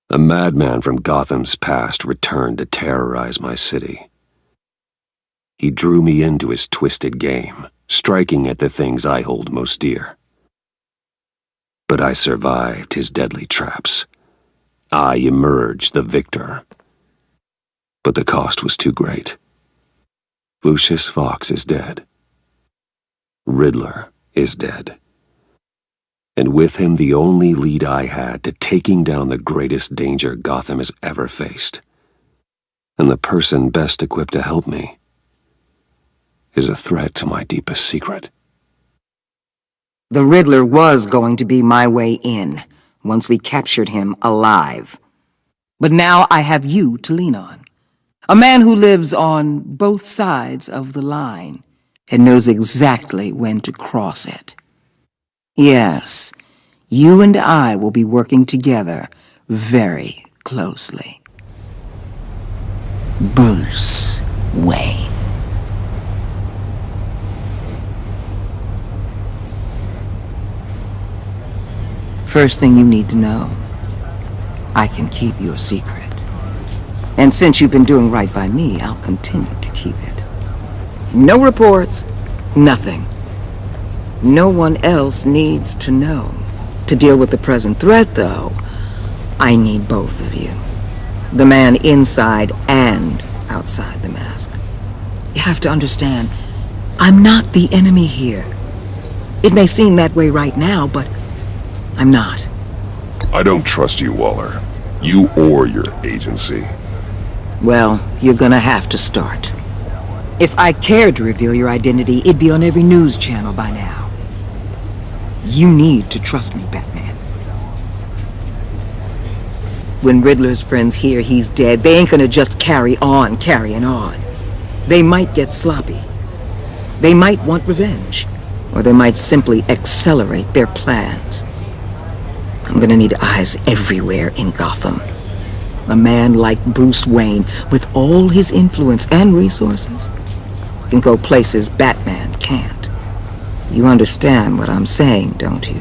A madman from Gotham's past returned to terrorize my city. He drew me into his twisted game, striking at the things I hold most dear. But I survived his deadly traps. I emerged the victor. But the cost was too great. Lucius Fox is dead. Riddler is dead. And with him the only lead I had to taking down the greatest danger Gotham has ever faced. And the person best equipped to help me is a threat to my deepest secret. The Riddler was going to be my way in, once we captured him alive. But now I have you to lean on. A man who lives on both sides of the line and knows exactly when to cross it. Yes, you and I will be working together very closely. Bruce Wayne. First thing you need to know, I can keep your secret. And since you've been doing right by me, I'll continue to keep it. No reports, nothing. No one else needs to know. To deal with the present threat, though, I need both of you. The man inside and outside the mask. You have to understand, I'm not the enemy here. It may seem that way right now, but I'm not. I don't trust you, Waller. You or your agency. Well, you're gonna have to start. If I cared to reveal your identity, it'd be on every news channel by now. You need to trust me, Batman. When Riddler's friends hear he's dead, they ain't gonna just carry on carrying on. They might get sloppy. They might want revenge. Or they might simply accelerate their plans. I'm gonna need eyes everywhere in Gotham. A man like Bruce Wayne, with all his influence and resources, can go places Batman can't. You understand what I'm saying, don't you?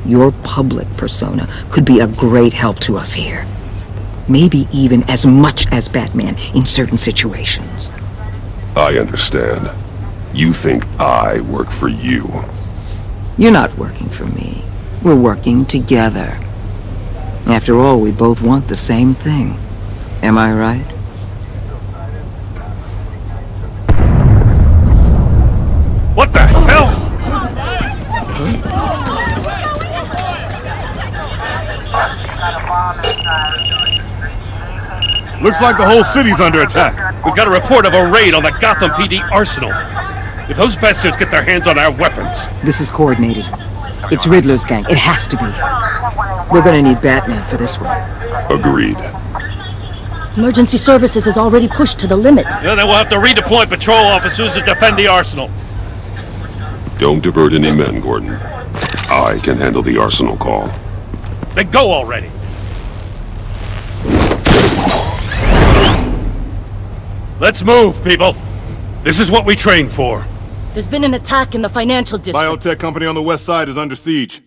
Your public persona could be a great help to us here. Maybe even as much as Batman in certain situations. I understand. You think I work for you. You're not working for me. We're working together. After all, we both want the same thing. Am I right? What the hell? Looks like the whole city's under attack. We've got a report of a raid on the Gotham PD arsenal. If those bastards get their hands on our weapons... This is coordinated. It's Riddler's gang. It has to be. We're gonna need Batman for this one. Agreed. Emergency services is already pushed to the limit. Yeah, then we'll have to redeploy patrol officers to defend the arsenal. Don't divert any men, Gordon. I can handle the arsenal call. Then go already. Let's move, people. This is what we trained for. There's been an attack in the financial district. Biotech company on the west side is under siege.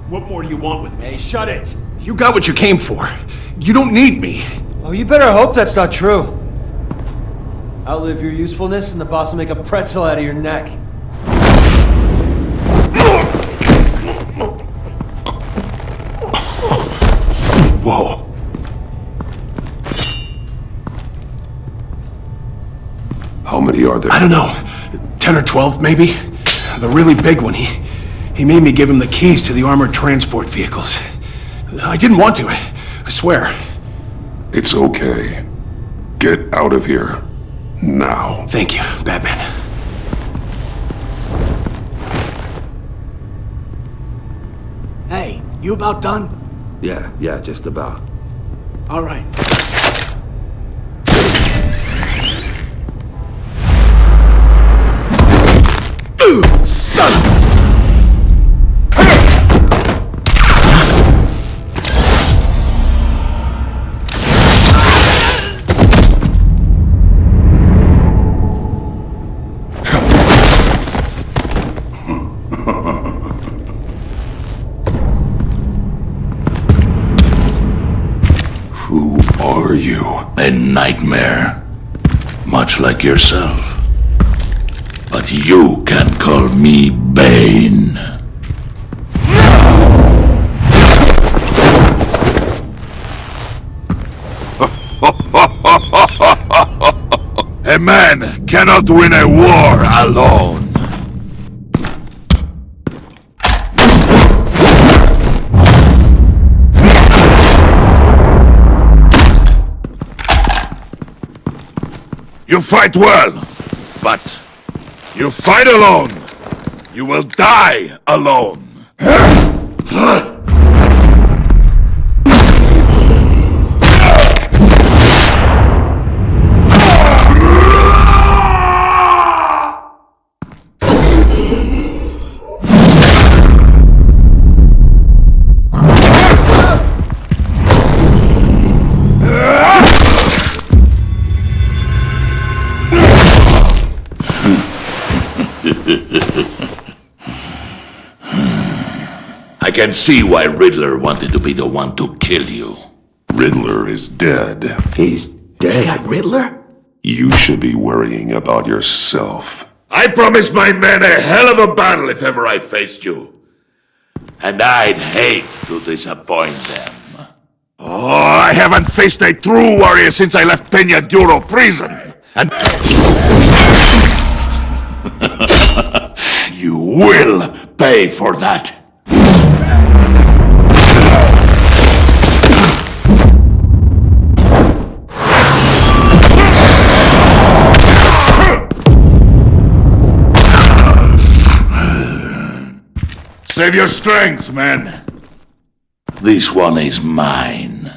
What more do you want with me? Hey, shut it! You got what you came for. You don't need me. Oh, you better hope that's not true. Outlive your usefulness and the boss will make a pretzel out of your neck. Whoa. How many are there? I don't know. 10 or 12, maybe? The really big one, he made me give him the keys to the armored transport vehicles. I didn't want to, I swear. It's okay. Get out of here. Now. Thank you, Batman. Hey, you about done? Yeah, just about. All right. Son of a... Who are you? A nightmare, much like yourself. But you can call me Bane. A man cannot win a war alone. You fight well, but you fight alone. You will die alone. I can see why Riddler wanted to be the one to kill you. Riddler is dead. He's dead? Got Riddler? You should be worrying about yourself. I promised my men a hell of a battle if ever I faced you. And I'd hate to disappoint them. Oh, I haven't faced a true warrior since I left Peña Duro prison. And... you will pay for that. Save your strength, man. This one is mine.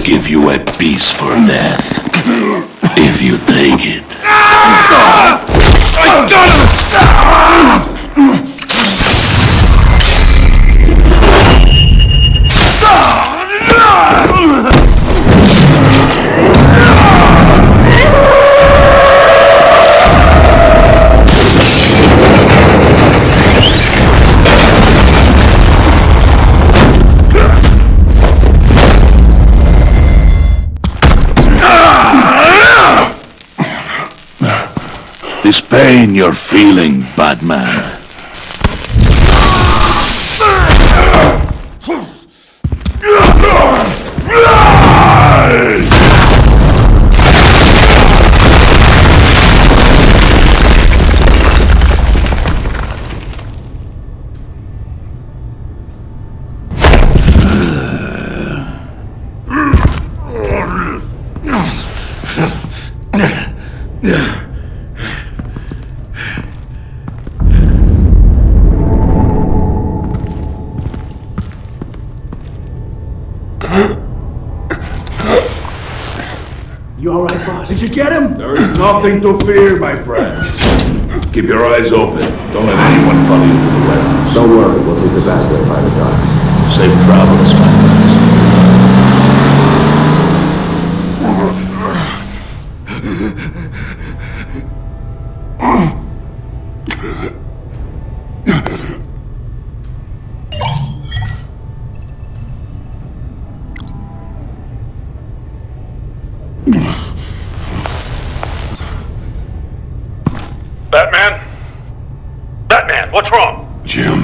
Give you a peaceful death, if you take it. I got him! This pain you're feeling, Batman. You alright, boss? Did you get him? There is nothing to fear, my friend. Keep your eyes open. Don't let anyone follow you to the warehouse. Don't worry, we'll take the back way by the docks. Safe travels, my friends. Batman? Batman, what's wrong? Jim,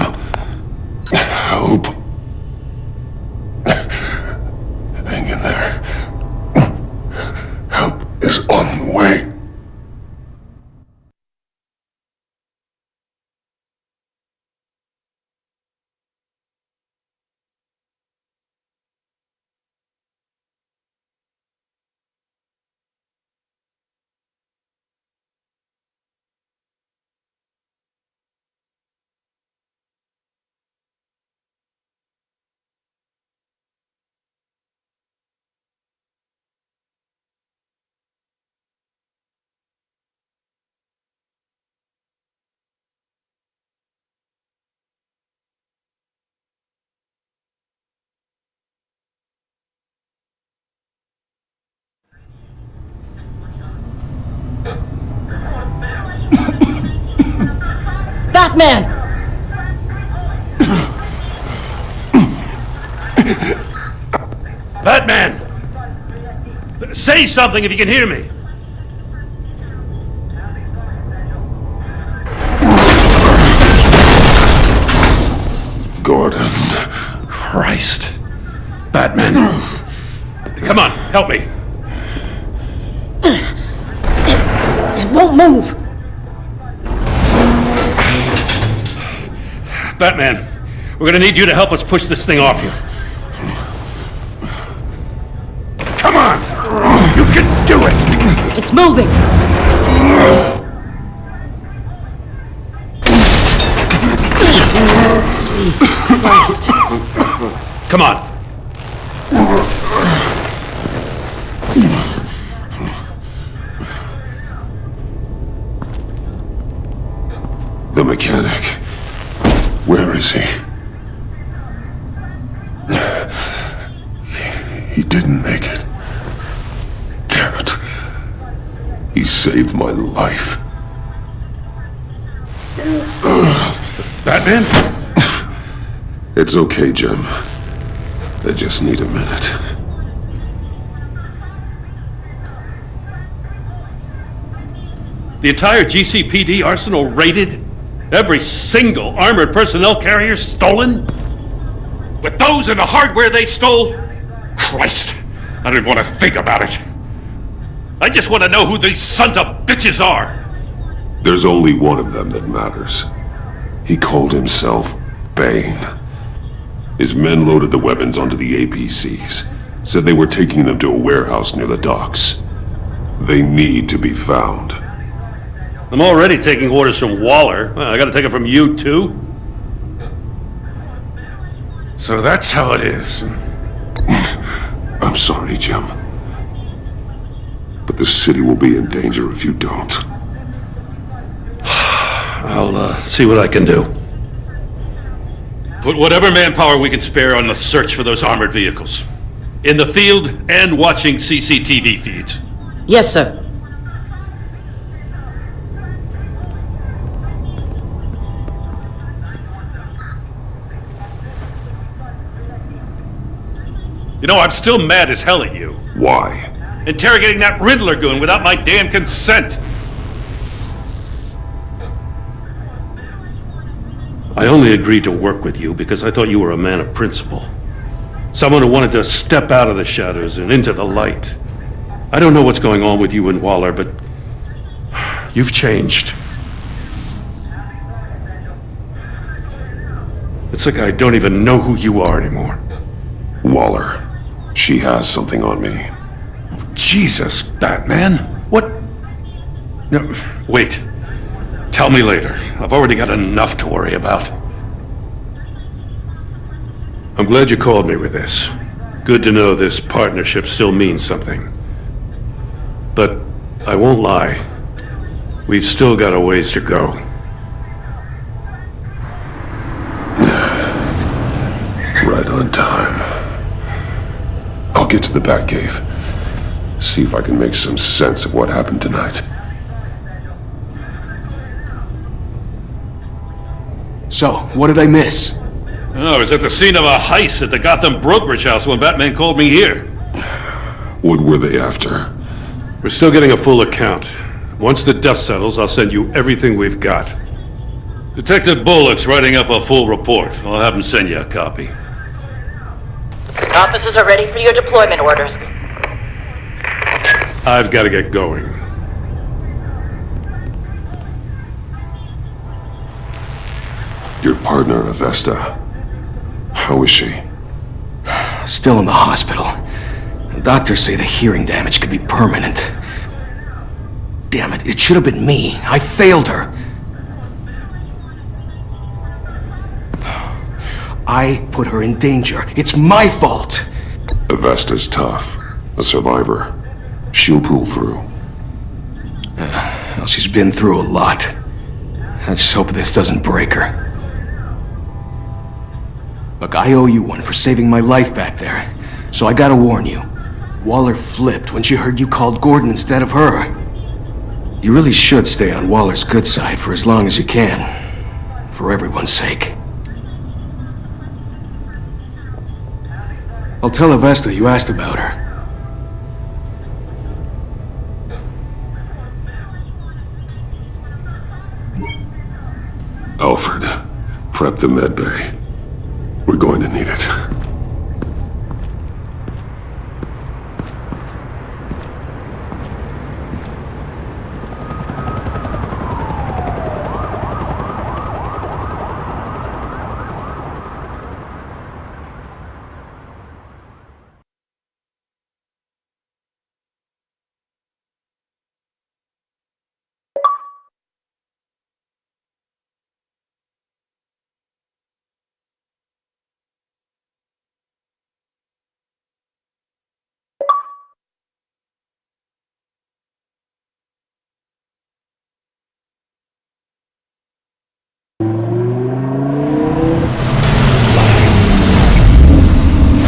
help. Hang in there. Help is on the way. Batman! Batman! Say something if you can hear me! Gordon. Christ. Batman. Come on, help me. It won't move! Batman, we're gonna need you to help us push this thing off you. Come on! You can do it! It's moving! Jesus Christ. Come on. The mechanic. Where is he? He didn't make it. Damn it. He saved my life. Batman? It's okay, Jim. I just need a minute. The entire GCPD arsenal raided? Every single armored personnel carrier stolen? With those and the hardware they stole? Christ, I don't even want to think about it. I just want to know who these sons of bitches are. There's only one of them that matters. He called himself Bane. His men loaded the weapons onto the APCs, said they were taking them to a warehouse near the docks. They need to be found. I'm already taking orders from Waller. Well, I gotta take it from you, too? So that's how it is. I'm sorry, Jim. But the city will be in danger if you don't. I'll see what I can do. Put whatever manpower we can spare on the search for those armored vehicles. In the field and watching CCTV feeds. Yes, sir. You know, I'm still mad as hell at you. Why? Interrogating that Riddler goon without my damn consent. I only agreed to work with you because I thought you were a man of principle. Someone who wanted to step out of the shadows and into the light. I don't know what's going on with you and Waller, but you've changed. It's like I don't even know who you are anymore. Waller. She has something on me. Jesus, Batman. What? No, wait. Tell me later. I've already got enough to worry about. I'm glad you called me with this. Good to know this partnership still means something. But I won't lie. We've still got a ways to go. Right on time. I'll get to the Batcave. See if I can make some sense of what happened tonight. So, what did I miss? Oh, I was at the scene of a heist at the Gotham brokerage house when Batman called me here. What were they after? We're still getting a full account. Once the dust settles, I'll send you everything we've got. Detective Bullock's writing up a full report. I'll have him send you a copy. Officers are ready for your deployment orders. I've got to get going. Your partner, Avesta. How is she? Still in the hospital. Doctors say the hearing damage could be permanent. Damn it, it should have been me. I failed her. I put her in danger. It's my fault. Avesta's tough. A survivor. She'll pull through. Well, she's been through a lot. I just hope this doesn't break her. Look, I owe you one for saving my life back there. So I gotta warn you. Waller flipped when she heard you called Gordon instead of her. You really should stay on Waller's good side for as long as you can. For everyone's sake. I'll tell Avesta you asked about her. Alfred, prep the medbay. We're going to need it.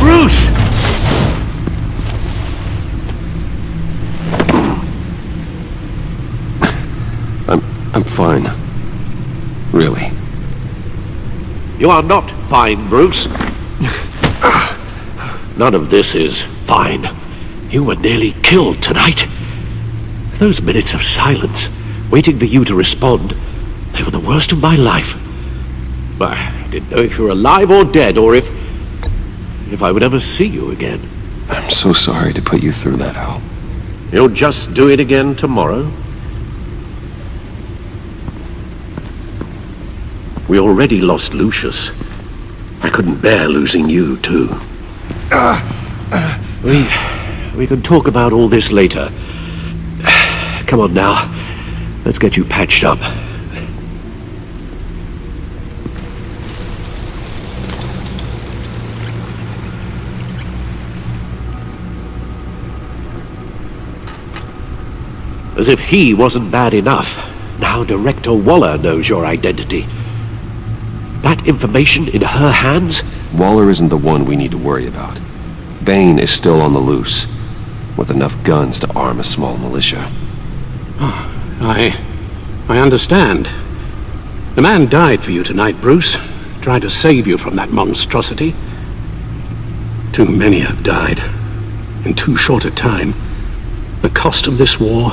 Bruce! I'm fine. Really. You are not fine, Bruce. None of this is fine. You were nearly killed tonight. Those minutes of silence, waiting for you to respond, they were the worst of my life. I didn't know if you were alive or dead, or if I would ever see you again. I'm so sorry to put you through that, Al. You'll just do it again tomorrow? We already lost Lucius. I couldn't bear losing you, too. We can talk about all this later. Come on now. Let's get you patched up. As if he wasn't bad enough, now Director Waller knows your identity. That information in her hands? Waller isn't the one we need to worry about. Bane is still on the loose, with enough guns to arm a small militia. I understand. The man died for you tonight, Bruce. Tried to save you from that monstrosity. Too many have died. In too short a time. The cost of this war,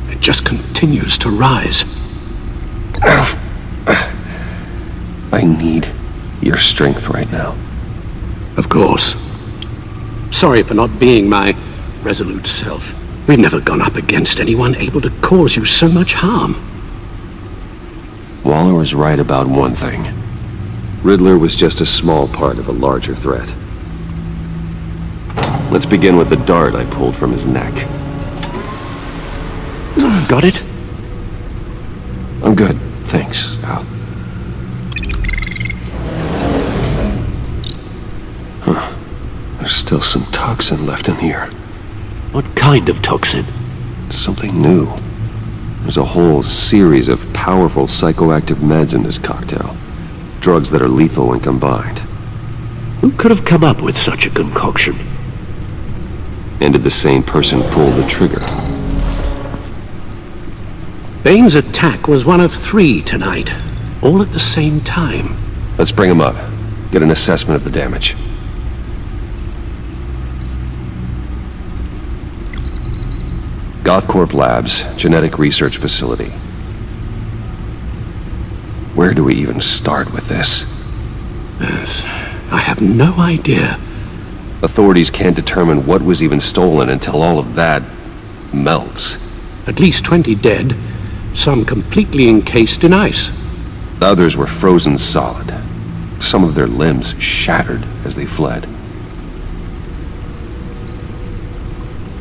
it just continues to rise. I need your strength right now. Of course. Sorry for not being my resolute self. We've never gone up against anyone able to cause you so much harm. Waller was right about one thing. Riddler was just a small part of a larger threat. Let's begin with the dart I pulled from his neck. Got it? I'm good, thanks, Al. There's still some toxin left in here. What kind of toxin? Something new. There's a whole series of powerful psychoactive meds in this cocktail. Drugs that are lethal when combined. Who could have come up with such a concoction? And did the same person pull the trigger? Bane's attack was one of 3 tonight, all at the same time. Let's bring him up. Get an assessment of the damage. Gothcorp Labs, genetic research facility. Where do we even start with this? Yes, I have no idea. Authorities can't determine what was even stolen until all of that melts. At least 20 dead, some completely encased in ice. Others were frozen solid. Some of their limbs shattered as they fled.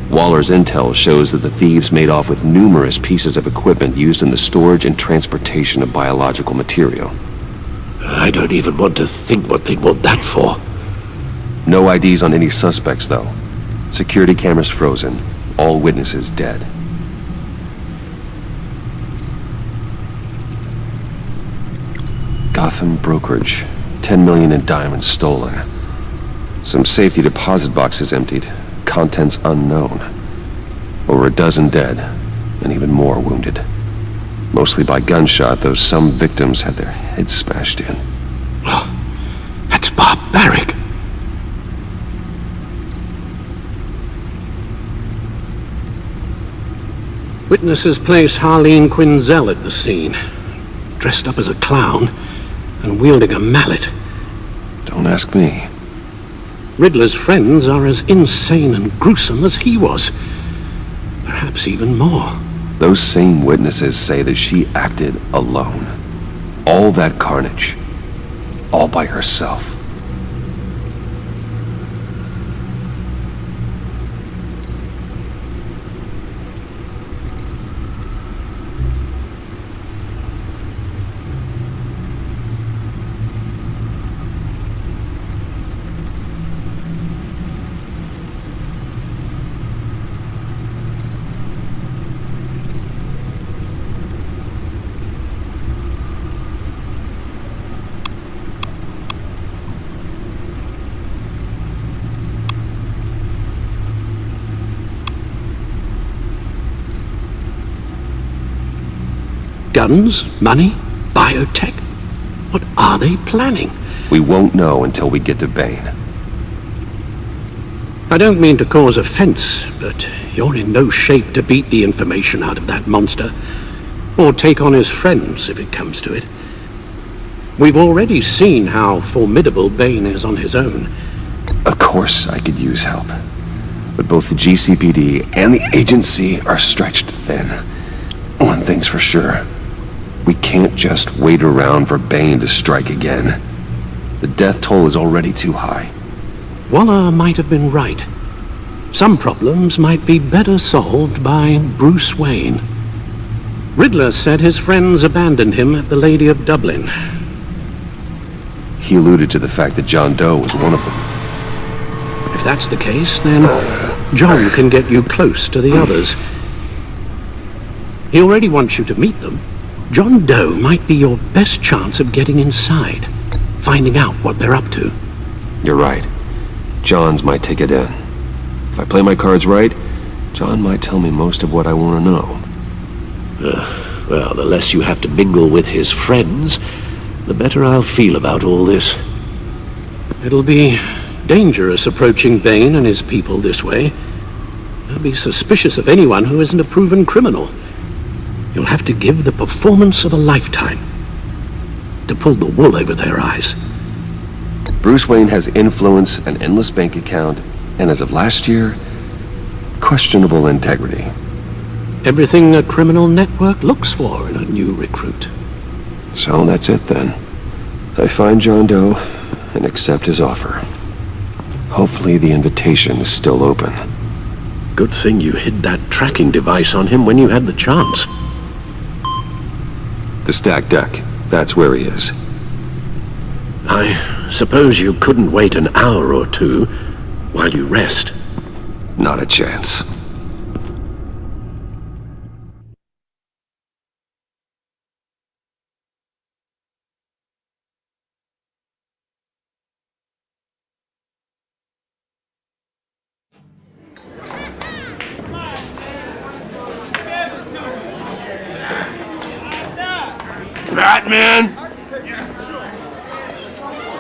Waller's intel shows that the thieves made off with numerous pieces of equipment used in the storage and transportation of biological material. I don't even want to think what they'd want that for. No IDs on any suspects, though. Security cameras frozen. All witnesses dead. Gotham brokerage. 10 million in diamonds stolen. Some safety deposit boxes emptied. Contents unknown. Over a dozen dead, and even more wounded. Mostly by gunshot, though some victims had their heads smashed in. Oh, that's barbaric. Witnesses place Harleen Quinzel at the scene, dressed up as a clown and wielding a mallet. Don't ask me. Riddler's friends are as insane and gruesome as he was. Perhaps even more. Those same witnesses say that she acted alone. All that carnage. All by herself. Guns? Money? Biotech? What are they planning? We won't know until we get to Bane. I don't mean to cause offense, but you're in no shape to beat the information out of that monster. Or take on his friends, if it comes to it. We've already seen how formidable Bane is on his own. Of course I could use help. But both the GCPD and the agency are stretched thin. One thing's for sure. We can't just wait around for Bane to strike again. The death toll is already too high. Waller might have been right. Some problems might be better solved by Bruce Wayne. Riddler said his friends abandoned him at the Lady of Dublin. He alluded to the fact that John Doe was one of them. If that's the case, then John can get you close to the others. He already wants you to meet them. John Doe might be your best chance of getting inside, finding out what they're up to. You're right. John's my ticket in. If I play my cards right, John might tell me most of what I want to know. Well, the less you have to mingle with his friends, the better I'll feel about all this. It'll be dangerous approaching Bane and his people this way. They'll be suspicious of anyone who isn't a proven criminal. You'll have to give the performance of a lifetime to pull the wool over their eyes. Bruce Wayne has influence, an endless bank account, and as of last year, questionable integrity. Everything a criminal network looks for in a new recruit. So that's it then. I find John Doe and accept his offer. Hopefully the invitation is still open. Good thing you hid that tracking device on him when you had the chance. The stacked deck. That's where he is. I suppose you couldn't wait an hour or two while you rest. Not a chance. Batman?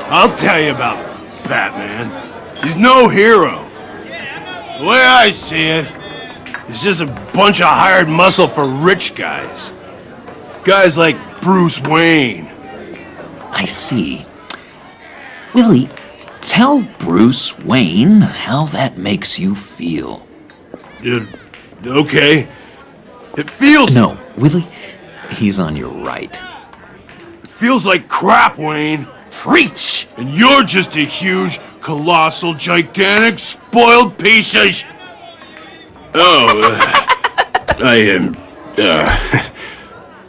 I'll tell you about Batman. He's no hero. The way I see it, he's just a bunch of hired muscle for rich guys. Guys like Bruce Wayne. I see. Willie, tell Bruce Wayne how that makes you feel. Okay. It feels... No, Willie, he's on your right. It feels like crap, Wayne. Preach! And you're just a huge, colossal, gigantic, spoiled piece of I am...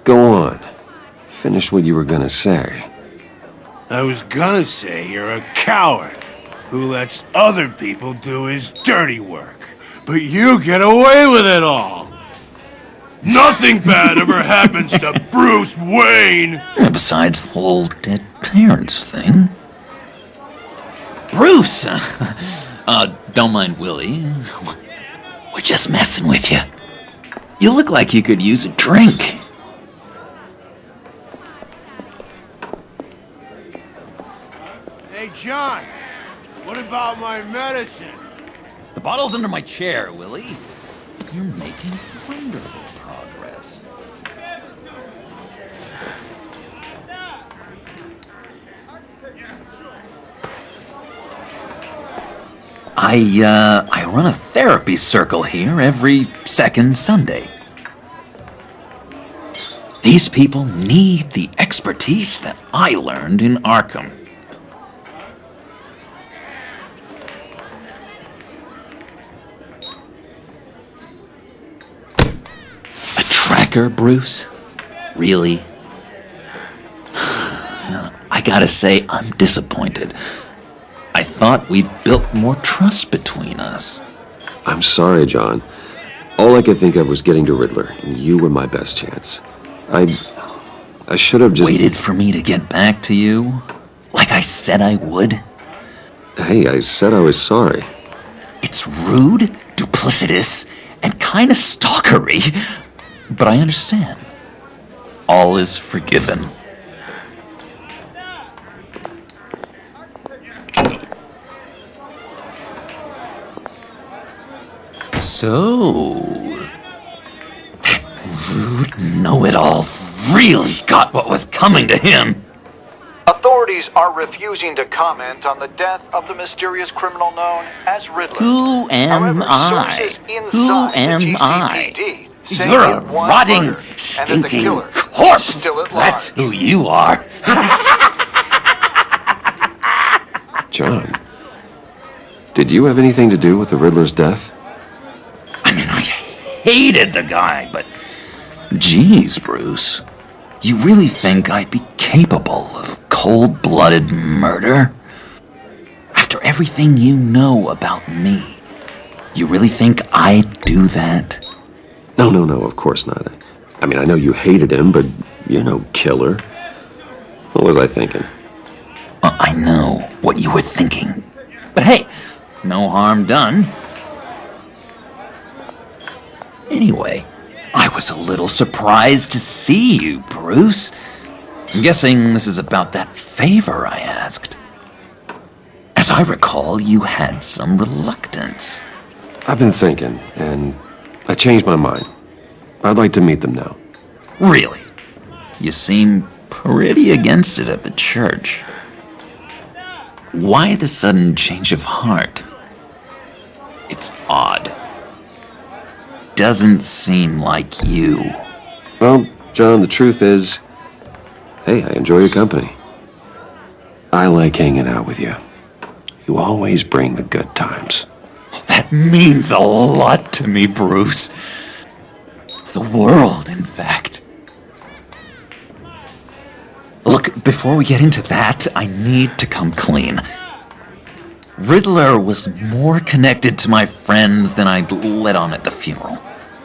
Go on. Finish what you were gonna say. I was gonna say you're a coward who lets other people do his dirty work. But you get away with it all. Nothing bad ever happens to Bruce Wayne. Besides the whole dead parents thing. Bruce! Don't mind Willie. We're just messing with you. You look like you could use a drink. Hey, John. What about my medicine? The bottle's under my chair, Willie. You're making wonderful progress. I run a therapy circle here every second Sunday. These people need the expertise that I learned in Arkham. A tracker, Bruce? Really? I gotta say, I'm disappointed. I thought we'd built more trust between us. I'm sorry, John. All I could think of was getting to Riddler, and you were my best chance. I should have just... Waited for me to get back to you? Like I said I would? Hey, I said I was sorry. It's rude, duplicitous, and kinda stalkery, but I understand. All is forgiven. So, that rude know-it-all really got what was coming to him. Authorities are refusing to comment on the death of the mysterious criminal known as Riddler. Who am I? Who am I? You're a rotting, stinking corpse! That's who you are. John, did you have anything to do with the Riddler's death? I mean, I hated the guy, but... Geez, Bruce. You really think I'd be capable of cold-blooded murder? After everything you know about me, you really think I'd do that? No, of course not. I mean, I know you hated him, but you're no killer. What was I thinking? I know what you were thinking. But hey, no harm done. Anyway, I was a little surprised to see you, Bruce. I'm guessing this is about that favor I asked. As I recall, you had some reluctance. I've been thinking, and I changed my mind. I'd like to meet them now. Really? You seem pretty against it at the church. Why the sudden change of heart? It's odd. Doesn't seem like you. Well, John, the truth is, hey, I enjoy your company. I like hanging out with you. You always bring the good times. That means a lot to me, Bruce. The world, in fact. Look, before we get into that, I need to come clean. Riddler was more connected to my friends than I'd let on at the funeral.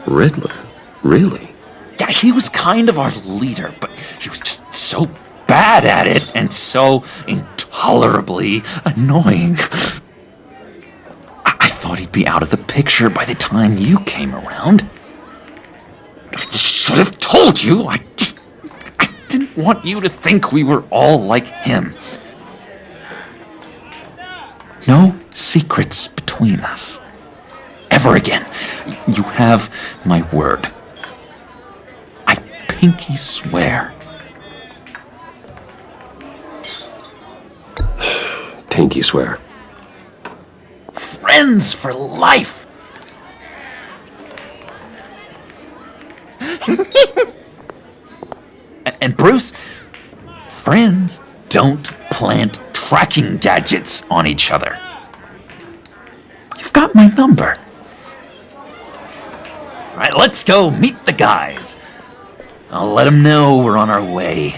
Riddler? Really? Yeah, he was kind of our leader, but he was just so bad at it and so intolerably annoying. I thought he'd be out of the picture by the time you came around. I just should have told you. I didn't want you to think we were all like him. No secrets between us. Ever again. You have my word. I pinky swear. Pinky swear. Friends for life. And Bruce, friends don't plant tracking gadgets on each other. You've got my number. All right, let's go meet the guys. I'll let them know we're on our way.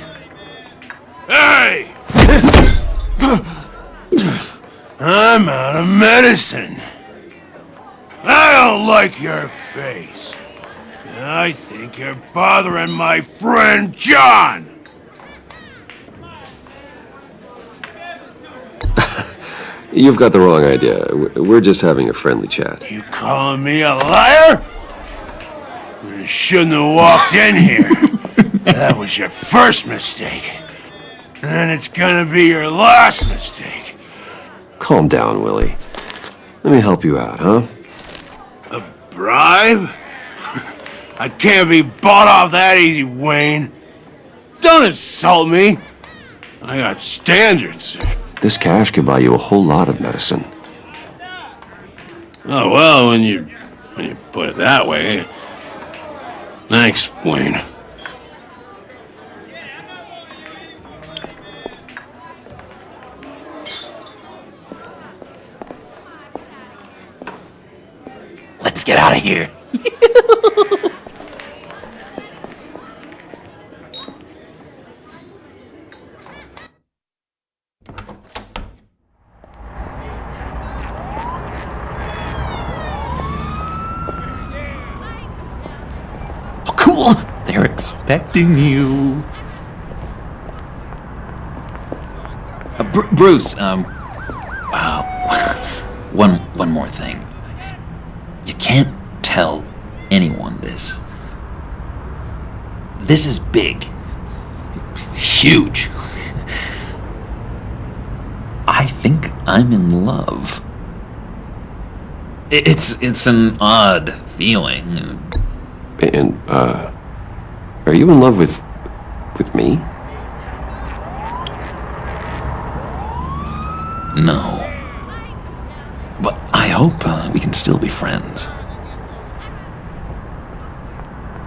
Hey! I'm out of medicine. I don't like your face. I think you're bothering my friend John. You've got the wrong idea. We're just having a friendly chat. You calling me a liar? You shouldn't have walked in here. That was your first mistake. And it's gonna be your last mistake. Calm down, Willie. Let me help you out, huh? A bribe? I can't be bought off that easy, Wayne. Don't insult me. I got standards. This cash could buy you a whole lot of medicine. Oh, well, when you put it that way. Thanks, Wayne. Let's get out of here. Oh, cool! They're expecting you. Bruce, one more thing. You can't tell anyone this. This is big. Huge. I think I'm in love. It's an odd feeling. And, are you in love with me? No. But I hope we can still be friends.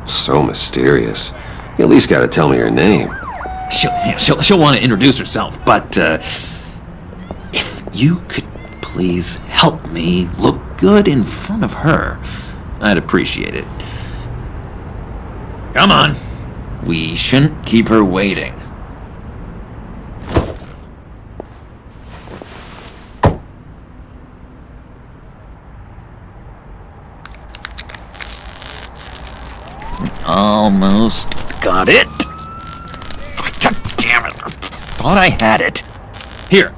So mysterious. You at least gotta tell me her name. She'll want to introduce herself, but if you could please help me look good in front of her, I'd appreciate it. Come on. We shouldn't keep her waiting. Almost got it. God damn it. I thought I had it. Here,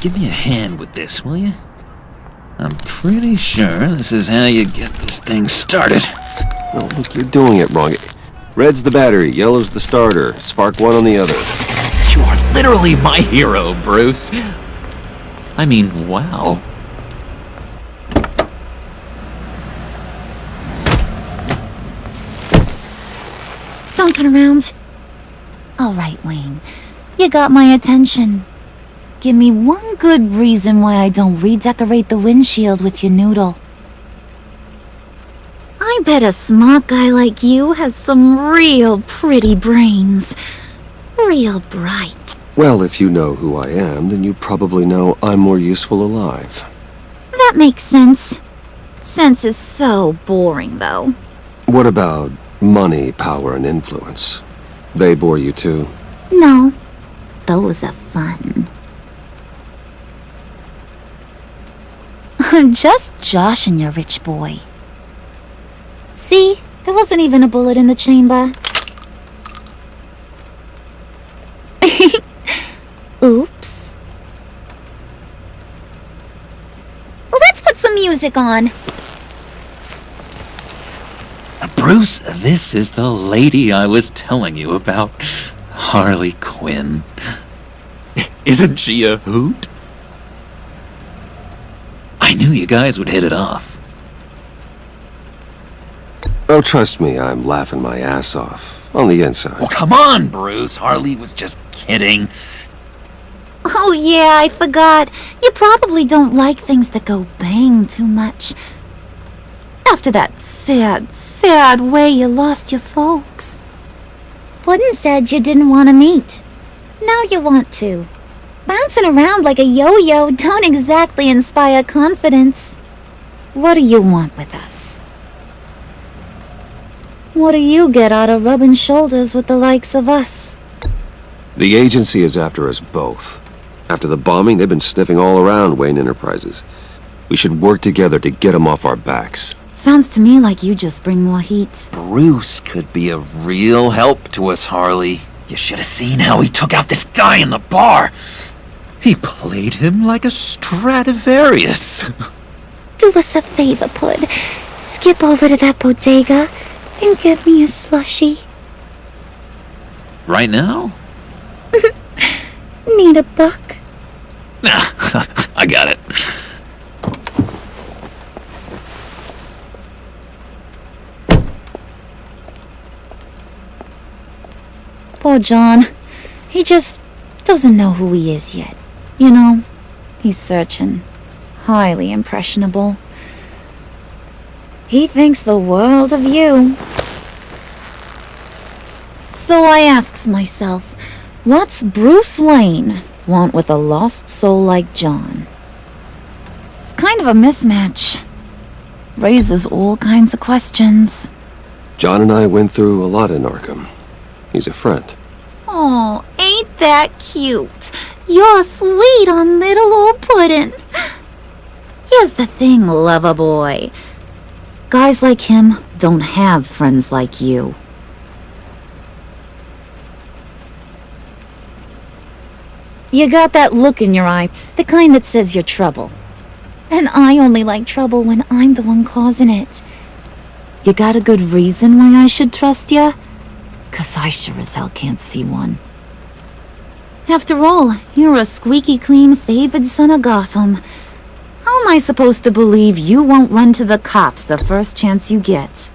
give me a hand with this, will you? I'm pretty sure this is how you get this thing started. No, look, you're doing it wrong. Red's the battery, yellow's the starter. Spark one on the other. You are literally my hero, Bruce. I mean, wow. Don't turn around. All right, Wayne. You got my attention. Give me one good reason why I don't redecorate the windshield with your noodle. I bet a smart guy like you has some real pretty brains. Real bright. Well, if you know who I am, then you probably know I'm more useful alive. That makes sense. Sense is so boring, though. What about money, power, and influence? They bore you too? No. Those are fun. I'm just joshing you, rich boy. See? There wasn't even a bullet in the chamber. Oops. Let's put some music on. Bruce, this is the lady I was telling you about. Harley Quinn. Isn't she a hoot? I knew you guys would hit it off. Oh, trust me, I'm laughing my ass off. On the inside. Oh, come on, Bruce. Harley was just kidding. Oh yeah, I forgot. You probably don't like things that go bang too much. After that sad way you lost your folks. Puddin' said you didn't want to meet. Now you want to. Bouncing around like a yo-yo don't exactly inspire confidence. What do you want with us? What do you get out of rubbing shoulders with the likes of us? The agency is after us both. After the bombing, they've been sniffing all around Wayne Enterprises. We should work together to get them off our backs. Sounds to me like you just bring more heat. Bruce could be a real help to us, Harley. You should have seen how he took out this guy in the bar. He played him like a Stradivarius. Do us a favor, Pud. Skip over to that bodega and get me a slushie. Right now? Need a buck? Nah, I got it. Poor John. He just doesn't know who he is yet. You know, he's searching. Highly impressionable. He thinks the world of you. So I asks myself, what's Bruce Wayne want with a lost soul like John? It's kind of a mismatch. Raises all kinds of questions. John and I went through a lot in Arkham. He's a friend. Oh, ain't that cute? You're sweet on little old Puddin'. Here's the thing, lover boy. Guys like him don't have friends like you. You got that look in your eye, the kind that says you're trouble. And I only like trouble when I'm the one causing it. You got a good reason why I should trust you? 'Cause I sure as hell can't see one. After all, you're a squeaky clean favored son of Gotham. How am I supposed to believe you won't run to the cops the first chance you get?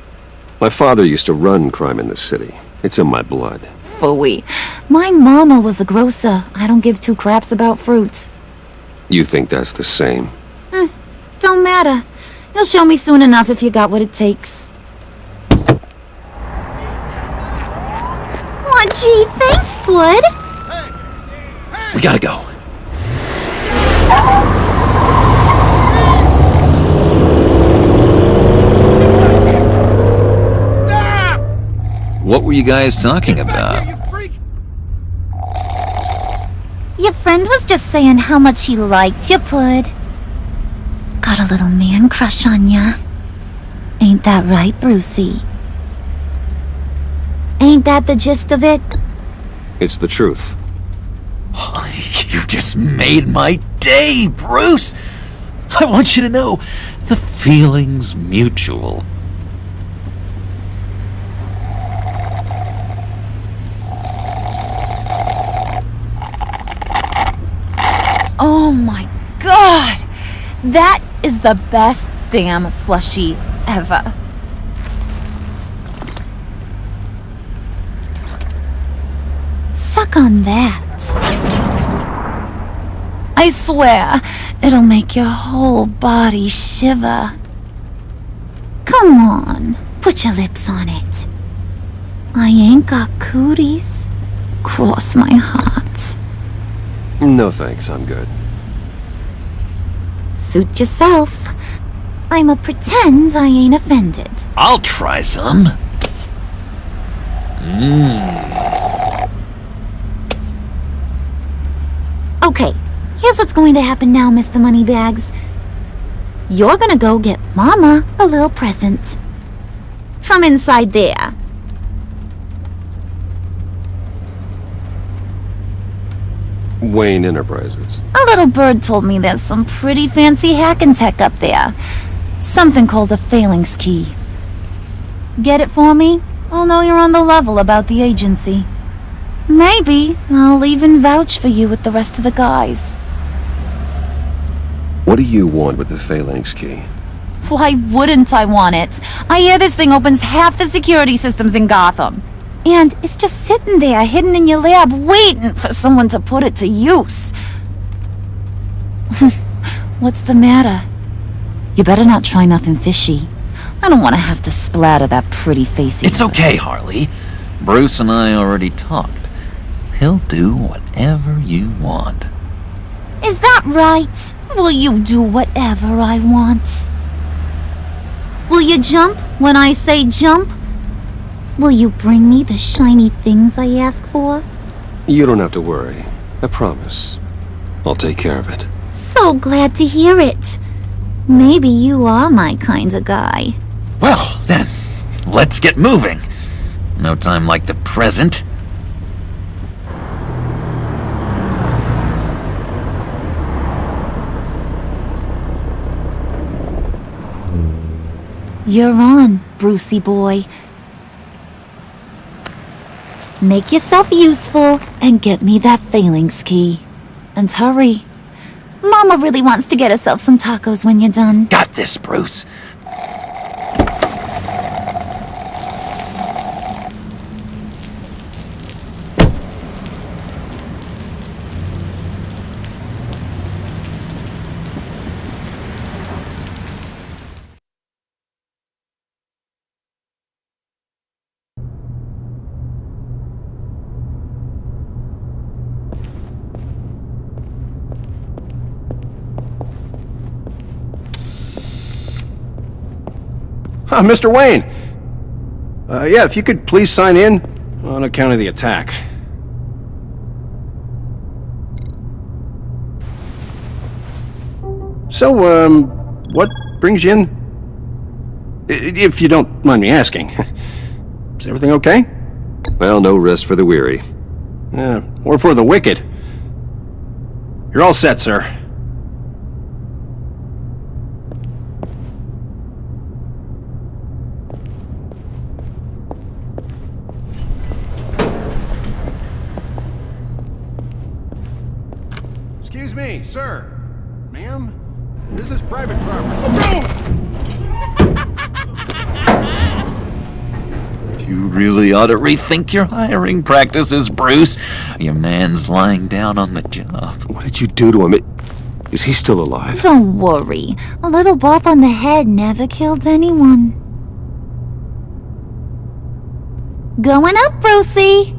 My father used to run crime in this city. It's in my blood. Phooey. My mama was a grocer. I don't give two craps about fruits. You think that's the same? Don't matter. You'll show me soon enough if you got what it takes. Aw, gee, thanks, Bud. We gotta go. Stop! What were you guys talking about? Your friend was just saying how much he liked you, Pud. Got a little man crush on ya. Ain't that right, Brucey? Ain't that the gist of it? It's the truth. You just made my day, Bruce! I want you to know, the feeling's mutual. Oh my god! That is the best damn slushie ever. Suck on that. I swear, it'll make your whole body shiver. Come on, put your lips on it. I ain't got cooties. Cross my heart. No thanks, I'm good. Suit yourself. I'ma pretend I ain't offended. I'll try some. Okay, here's what's going to happen now, Mr. Moneybags. You're gonna go get Mama a little present. From inside there. Wayne Enterprises. A little bird told me there's some pretty fancy hacking tech up there. Something called a phalanx key. Get it for me? I'll know you're on the level about the agency. Maybe I'll even vouch for you with the rest of the guys. What do you want with the Phalanx key? Why wouldn't I want it? I hear this thing opens half the security systems in Gotham. And it's just sitting there, hidden in your lab, waiting for someone to put it to use. What's the matter? You better not try nothing fishy. I don't want to have to splatter that pretty face of It's yours. okay, Harley. Bruce and I already talked. He'll do whatever you want. Is that right? Will you do whatever I want? Will you jump when I say jump? Will you bring me the shiny things I ask for? You don't have to worry. I promise. I'll take care of it. So glad to hear it. Maybe you are my kind of guy. Well, then, let's get moving. No time like the present. You're on, Brucey boy. Make yourself useful and get me that Phalanx key. And hurry. Mama really wants to get herself some tacos when you're done. Got this, Bruce. Mr. Wayne! Yeah, if you could please sign in on account of the attack. So, what brings you in? If you don't mind me asking. Is everything okay? Well, no rest for the weary. Or for the wicked. You're all set, sir. Excuse me, sir. Ma'am? This is private property. You really ought to rethink your hiring practices, Bruce. Your man's lying down on the job. What did you do to him? Is he still alive? Don't worry. A little bop on the head never killed anyone. Going up, Brucey!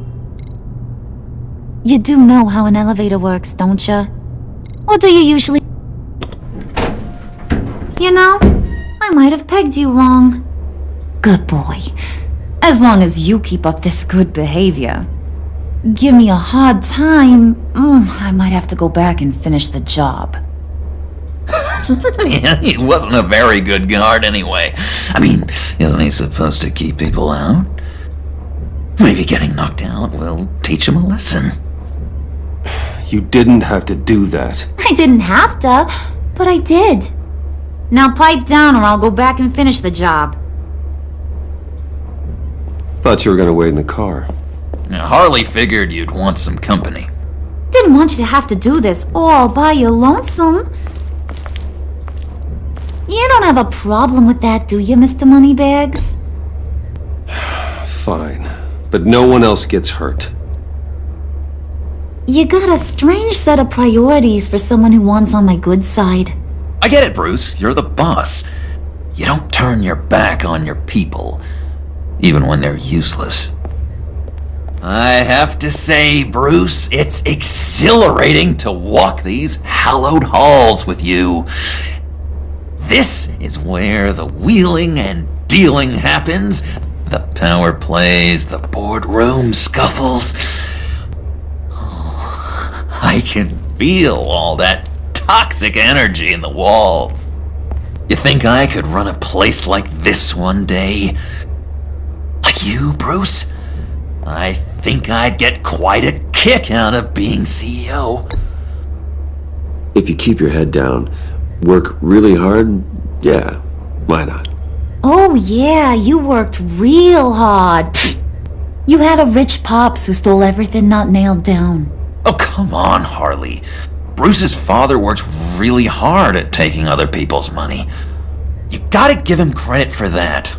You do know how an elevator works, don't you? Or do you usually... You know, I might have pegged you wrong. Good boy. As long as you keep up this good behavior. Give me a hard time, I might have to go back and finish the job. Yeah, he wasn't a very good guard anyway. I mean, isn't he supposed to keep people out? Maybe getting knocked out will teach him a lesson. You didn't have to do that. I didn't have to, but I did. Now pipe down or I'll go back and finish the job. Thought you were gonna wait in the car. Now, Harley figured you'd want some company. Didn't want you to have to do this all by your lonesome. You don't have a problem with that, do you, Mr. Moneybags? Fine. But no one else gets hurt. You got a strange set of priorities for someone who wants on my good side. I get it, Bruce. You're the boss. You don't turn your back on your people, even when they're useless. I have to say, Bruce, it's exhilarating to walk these hallowed halls with you. This is where the wheeling and dealing happens, the power plays, the boardroom scuffles. I can feel all that toxic energy in the walls. You think I could run a place like this one day? Like you, Bruce? I think I'd get quite a kick out of being CEO. If you keep your head down, work really hard, yeah, why not? Oh yeah, you worked real hard. You had a rich pops who stole everything not nailed down. Oh, come on, Harley. Bruce's father works really hard at taking other people's money. You gotta give him credit for that.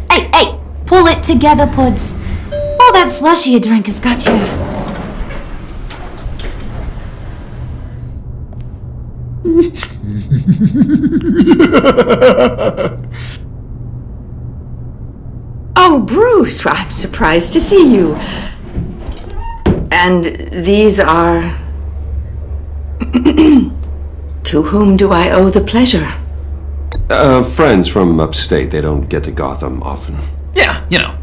Hey, pull it together, Puds. All that slushy you drink has got you. Oh, Bruce, I'm surprised to see you. And these are... To whom do I owe the pleasure? Friends from upstate. They don't get to Gotham often. Yeah, you know,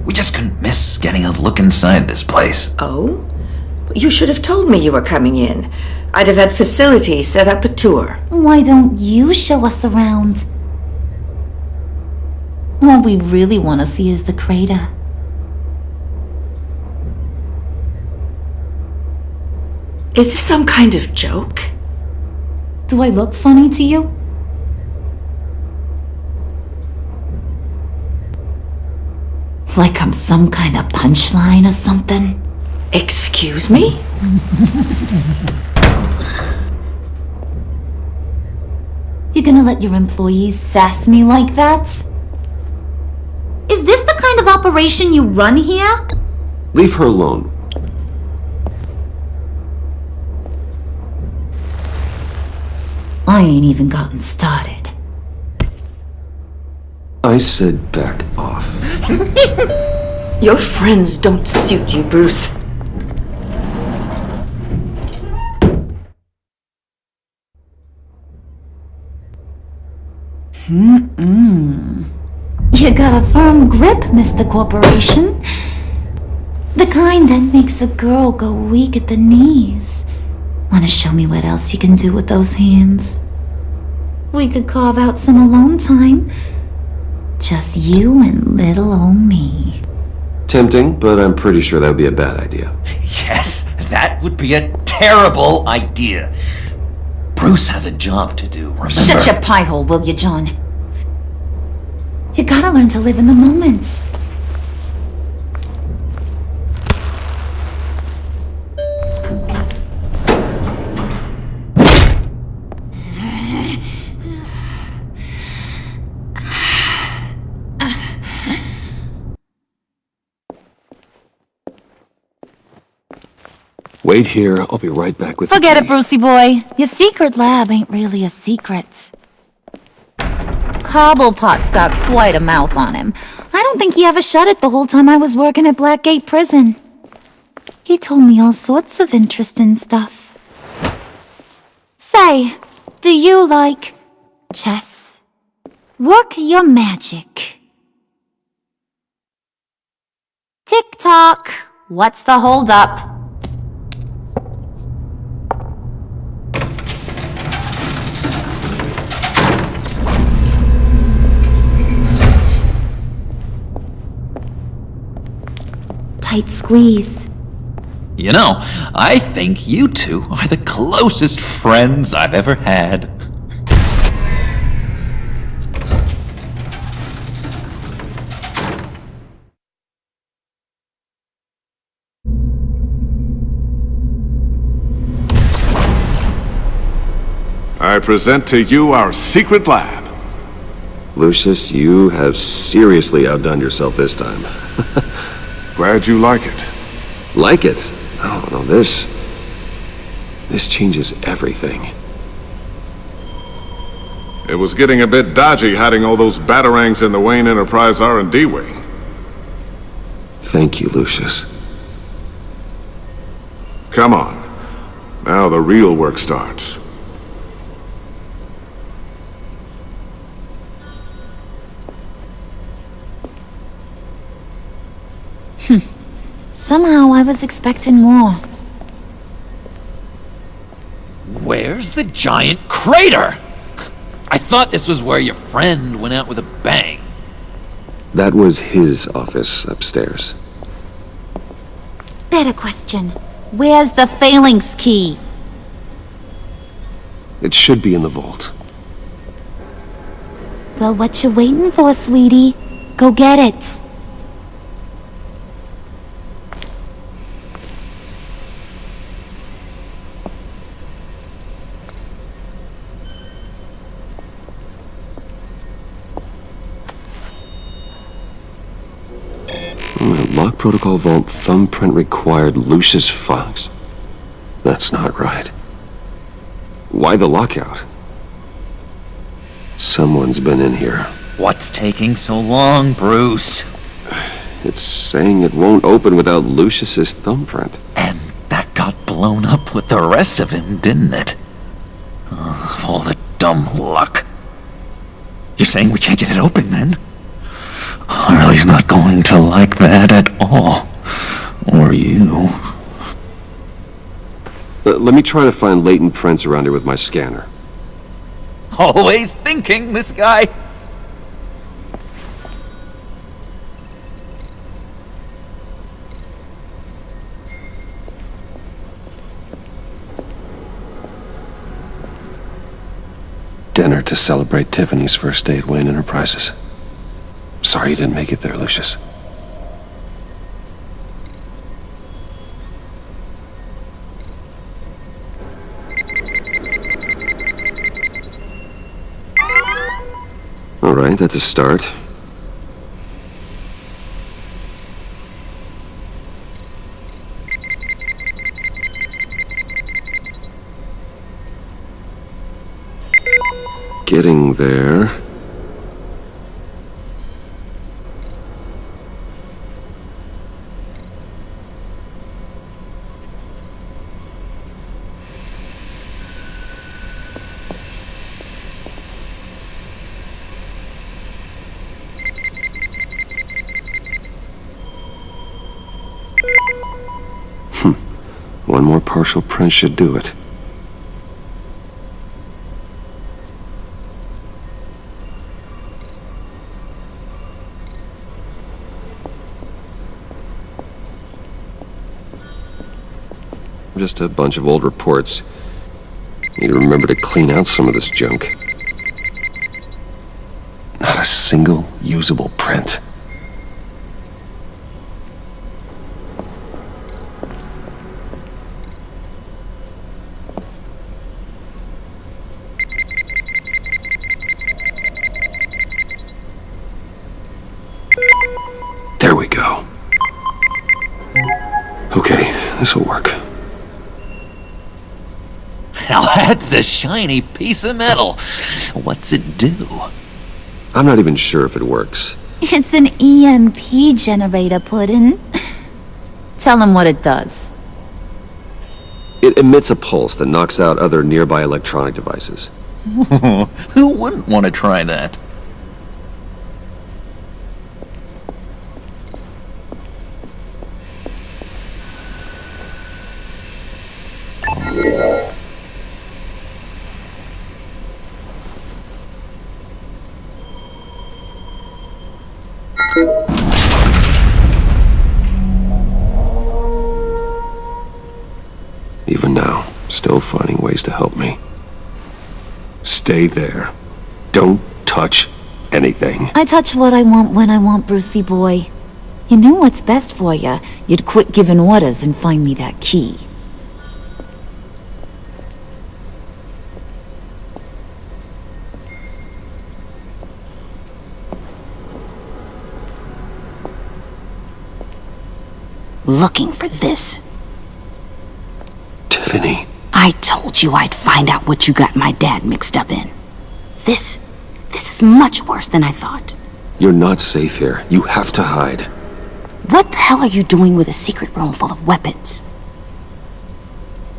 we just couldn't miss getting a look inside this place. Oh? You should have told me you were coming in. I'd have had facilities set up a tour. Why don't you show us around? All we really want to see is the crater. Is this some kind of joke? Do I look funny to you? Like I'm some kind of punchline or something? Excuse me? You gonna let your employees sass me like that? Is this the kind of operation you run here? Leave her alone. I ain't even gotten started. I said back off. Your friends don't suit you, Bruce. You got a firm grip, Mr. Corporation. The kind that makes a girl go weak at the knees. Wanna show me what else you can do with those hands? We could carve out some alone time. Just you and little old me. Tempting, but I'm pretty sure that would be a bad idea. Yes, that would be a terrible idea. Bruce has a job to do, remember? Shut your pie hole, will you, John? You gotta learn to live in the moment. Wait here, I'll be right back with Forget it, Brucey boy. Your secret lab ain't really a secret. Cobblepot's got quite a mouth on him. I don't think he ever shut it the whole time I was working at Blackgate Prison. He told me all sorts of interesting stuff. Say, do you like chess? Work your magic. Tick-tock. What's the holdup? Tight squeeze. You know, I think you two are the closest friends I've ever had. I present to you our secret lab. Lucius, you have seriously outdone yourself this time. Glad you like it. Like it? Oh, no, this changes everything. It was getting a bit dodgy hiding all those batarangs in the Wayne Enterprise R&D wing. Thank you, Lucius. Come on. Now the real work starts. Somehow I was expecting more. Where's the giant crater? I thought this was where your friend went out with a bang. That was his office upstairs. Better question. Where's the phalanx key? It should be in the vault. Well, what you waiting for, sweetie? Go get it. Lock protocol vault thumbprint required Lucius Fox. That's not right. Why the lockout? Someone's been in here. What's taking so long, Bruce? It's saying it won't open without Lucius's thumbprint. And that got blown up with the rest of him, didn't it? All the dumb luck. You're saying we can't get it open, then? Harley's not going to like that at all. Or you. Let me try to find latent prints around here with my scanner. Always thinking, this guy. Dinner to celebrate Tiffany's first day at Wayne Enterprises. Sorry you didn't make it there, Lucius. All right, that's a start. Getting there. One more partial print should do it. Just a bunch of old reports. Need to remember to clean out some of this junk. Not a single usable print. There we go. Okay, this'll work. Now that's a shiny piece of metal. What's it do? I'm not even sure if it works. It's an EMP generator, Puddin'. Tell him what it does. It emits a pulse that knocks out other nearby electronic devices. Who wouldn't want to try that? Even now, still finding ways to help me. Stay there. Don't touch anything. I touch what I want when I want, Brucey boy. You knew what's best for you. You'd quit giving orders and find me that key. Looking for this. Tiffany. I told you I'd find out what you got my dad mixed up in. This is much worse than I thought. You're not safe here. You have to hide. What the hell are you doing with a secret room full of weapons?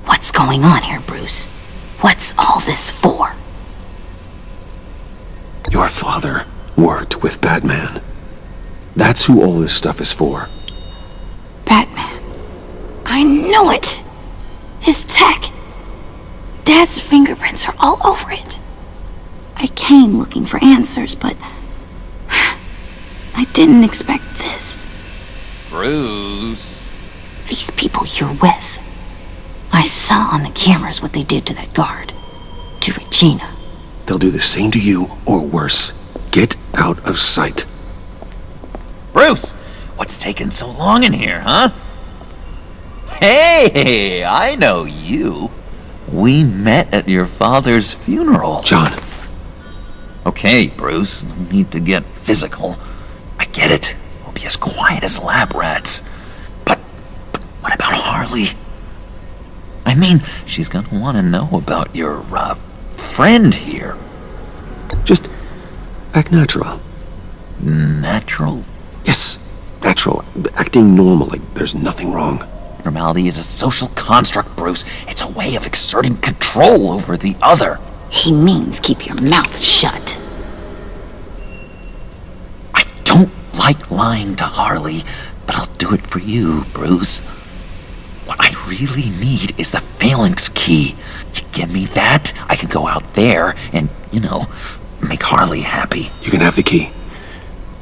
What's going on here, Bruce? What's all this for? Your father worked with Batman. That's who all this stuff is for. Batman. I knew it! His tech. Dad's fingerprints are all over it. I came looking for answers, but I didn't expect this. Bruce. These people you're with. I saw on the cameras what they did to that guard. to Regina. They'll do the same to you, or worse. Get out of sight. Bruce, what's taking so long in here, huh? Hey, I know you. We met at your father's funeral. John. Okay, Bruce, no need to get physical. I get it. We'll be as quiet as lab rats. But what about Harley? I mean, she's gonna want to know about your, friend here. Just act natural. Natural? Yes, natural. Acting normal, like there's nothing wrong. Normality is a social construct, Bruce. It's a way of exerting control over the other. He means keep your mouth shut. I don't like lying to Harley, but I'll do it for you, Bruce. What I really need is the phalanx key. You give me that, I can go out there and, make Harley happy. You can have the key.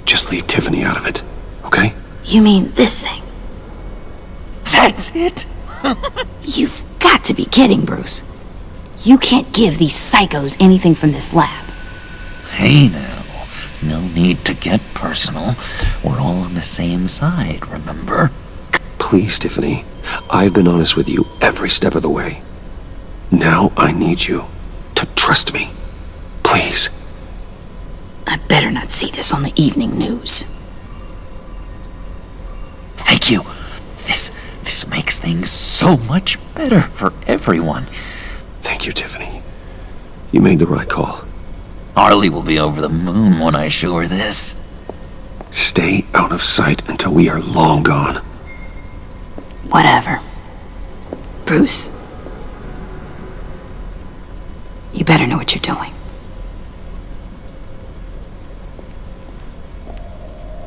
Just leave Tiffany out of it, okay? You mean this thing? That's it? You've got to be kidding, Bruce. You can't give these psychos anything from this lab. Hey now, no need to get personal. We're all on the same side, remember? Please, Tiffany. I've been honest with you every step of the way. Now I need you to trust me. Please. I better not see this on the evening news. Thank you. This makes things so much better for everyone. Thank you, Tiffany. You made the right call. Harley will be over the moon when I show her this. Stay out of sight until we are long gone. Whatever. Bruce. You better know what you're doing.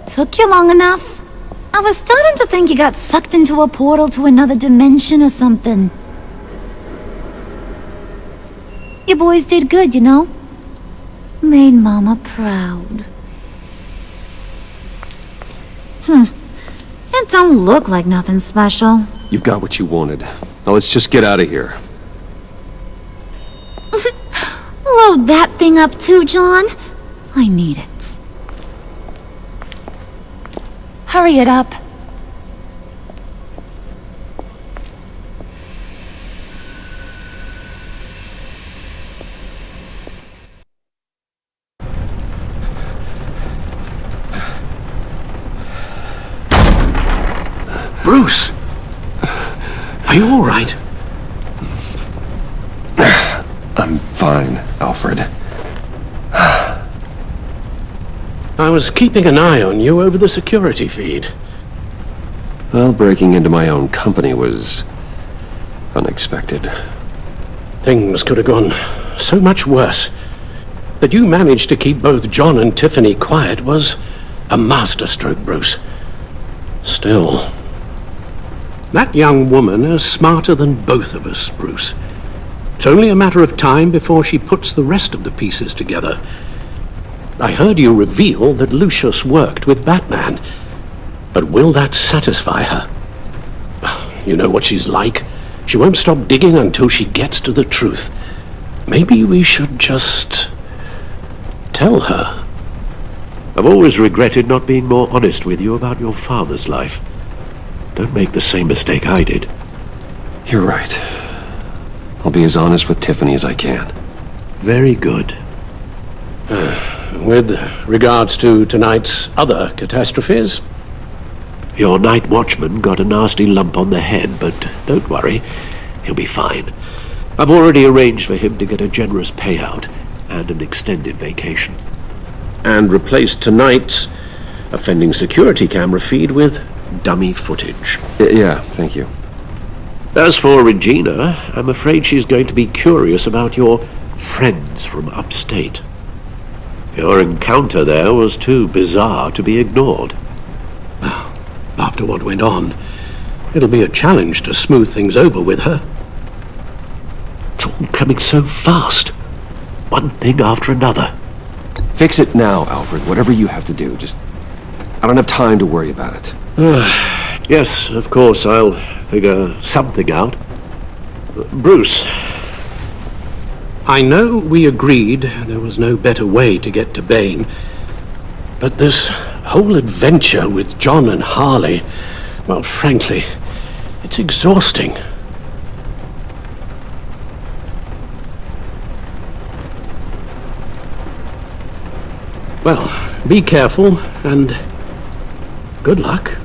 Took you long enough? I was starting to think you got sucked into a portal to another dimension or something. You boys did good, Made Mama proud. It don't look like nothing special. You've got what you wanted. Now let's just get out of here. Load that thing up too, John. I need it. Hurry it up. Bruce! Are you all right? I'm fine, Alfred. I was keeping an eye on you over the security feed. Well, breaking into my own company was unexpected. Things could have gone so much worse. That you managed to keep both John and Tiffany quiet was a masterstroke, Bruce. Still, that young woman is smarter than both of us, Bruce. It's only a matter of time before she puts the rest of the pieces together. I heard you reveal that Lucius worked with Batman. But will that satisfy her? You know what she's like. She won't stop digging until she gets to the truth. Maybe we should just tell her. I've always regretted not being more honest with you about your father's life. Don't make the same mistake I did. You're right. I'll be as honest with Tiffany as I can. Very good. With regards to tonight's other catastrophes? Your night watchman got a nasty lump on the head, but don't worry, he'll be fine. I've already arranged for him to get a generous payout and an extended vacation. And replaced tonight's offending security camera feed with dummy footage. Yeah, thank you. As for Regina, I'm afraid she's going to be curious about your friends from upstate. Your encounter there was too bizarre to be ignored. Well, after what went on, it'll be a challenge to smooth things over with her. It's all coming so fast. One thing after another. Fix it now, Alfred. Whatever you have to do. Just... I don't have time to worry about it. Yes, of course, I'll figure something out. Bruce, I know we agreed there was no better way to get to Bane, but this whole adventure with John and Harley, well, frankly, it's exhausting. Well, be careful, and good luck.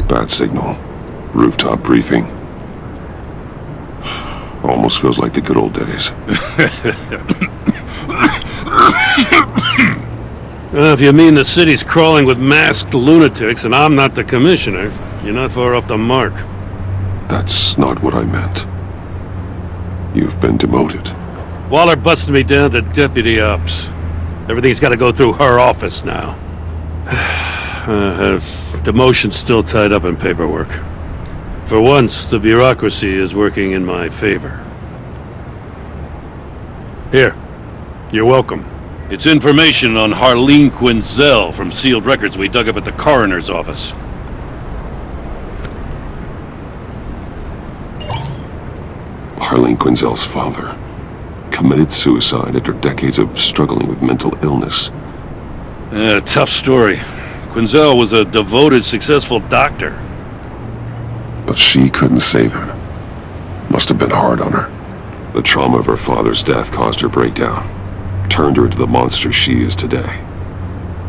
Bad signal. Rooftop briefing. Almost feels like the good old days. If you mean the city's crawling with masked lunatics and I'm not the commissioner, you're not far off the mark. That's not what I meant. You've been demoted. Waller busted me down to deputy ops. Everything's got to go through her office now. Demotion's still tied up in paperwork. For once, the bureaucracy is working in my favor. Here, you're welcome. It's information on Harleen Quinzel from sealed records we dug up at the coroner's office. Harleen Quinzel's father committed suicide after decades of struggling with mental illness. Tough story. Quinzel was a devoted, successful doctor. But she couldn't save him. Must have been hard on her. The trauma of her father's death caused her breakdown. Turned her into the monster she is today.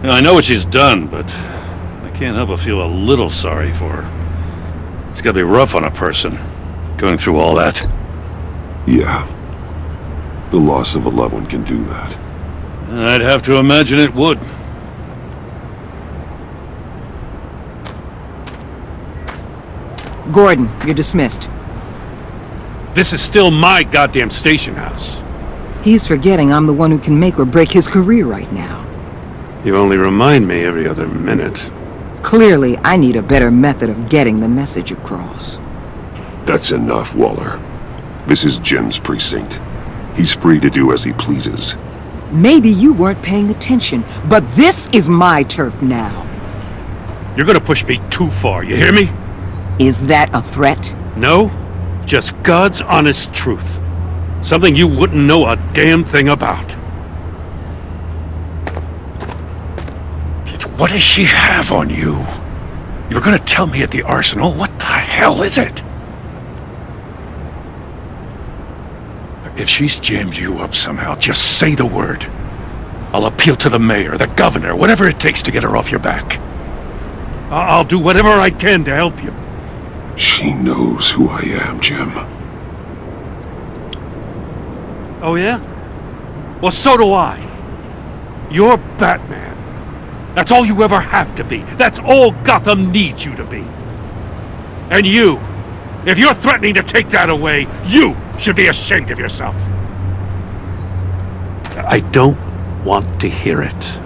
I know what she's done, but I can't help but feel a little sorry for her. It's gotta be rough on a person, going through all that. Yeah. The loss of a loved one can do that. I'd have to imagine it would. Gordon, you're dismissed. This is still my goddamn station house. He's forgetting I'm the one who can make or break his career right now. You only remind me every other minute. Clearly, I need a better method of getting the message across. That's enough, Waller. This is Jim's precinct. He's free to do as he pleases. Maybe you weren't paying attention, but this is my turf now. You're gonna push me too far, you hear me? Is that a threat? No, just God's honest truth. Something you wouldn't know a damn thing about. What does she have on you? You were gonna tell me at the arsenal? What the hell is it? If she's jammed you up somehow, just say the word. I'll appeal to the mayor, the governor, whatever it takes to get her off your back. I'll do whatever I can to help you. She knows who I am, Jim. Oh yeah? Well, so do I. You're Batman. That's all you ever have to be. That's all Gotham needs you to be. And you, if you're threatening to take that away, you should be ashamed of yourself. I don't want to hear it.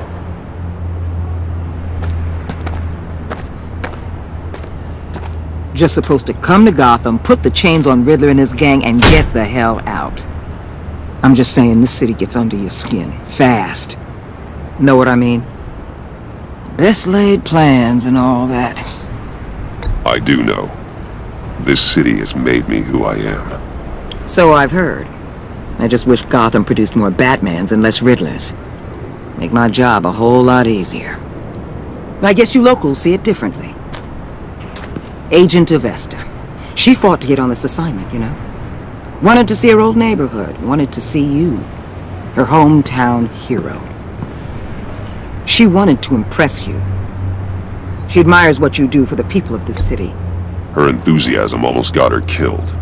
Just supposed to come to Gotham, put the chains on Riddler and his gang, and get the hell out. I'm just saying, this city gets under your skin. Fast. Know what I mean? Best laid plans and all that. I do know. This city has made me who I am. So I've heard. I just wish Gotham produced more Batmans and less Riddlers. Make my job a whole lot easier. I guess you locals see it differently. Agent Avesta. She fought to get on this assignment, you know. Wanted to see her old neighborhood. Wanted to see you. Her hometown hero. She wanted to impress you. She admires what you do for the people of this city. Her enthusiasm almost got her killed.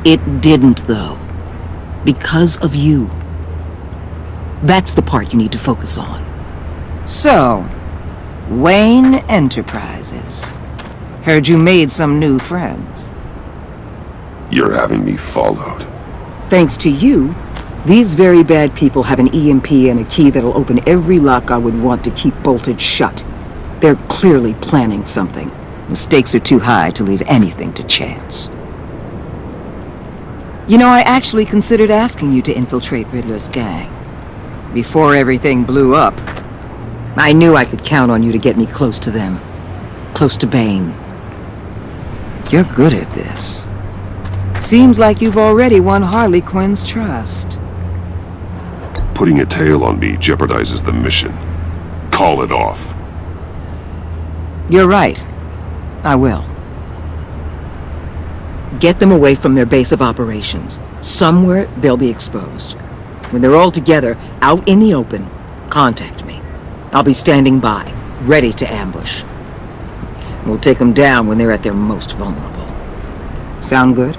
It didn't, though. Because of you. That's the part you need to focus on. So, Wayne Enterprises. Heard you made some new friends. You're having me followed. Thanks to you, These very bad people have an EMP and a key that'll open every lock I would want to keep bolted shut. They're clearly planning something. The stakes are too high to leave anything to chance. You know, I actually considered asking you to infiltrate Riddler's gang. Before everything blew up, I knew I could count on you to get me close to them. Close to Bane. You're good at this. Seems like you've already won Harley Quinn's trust. Putting a tail on me jeopardizes the mission. Call it off. You're right. I will. Get them away from their base of operations. Somewhere they'll be exposed. When they're all together, out in the open, contact me. I'll be standing by, ready to ambush. We'll take them down when they're at their most vulnerable. Sound good?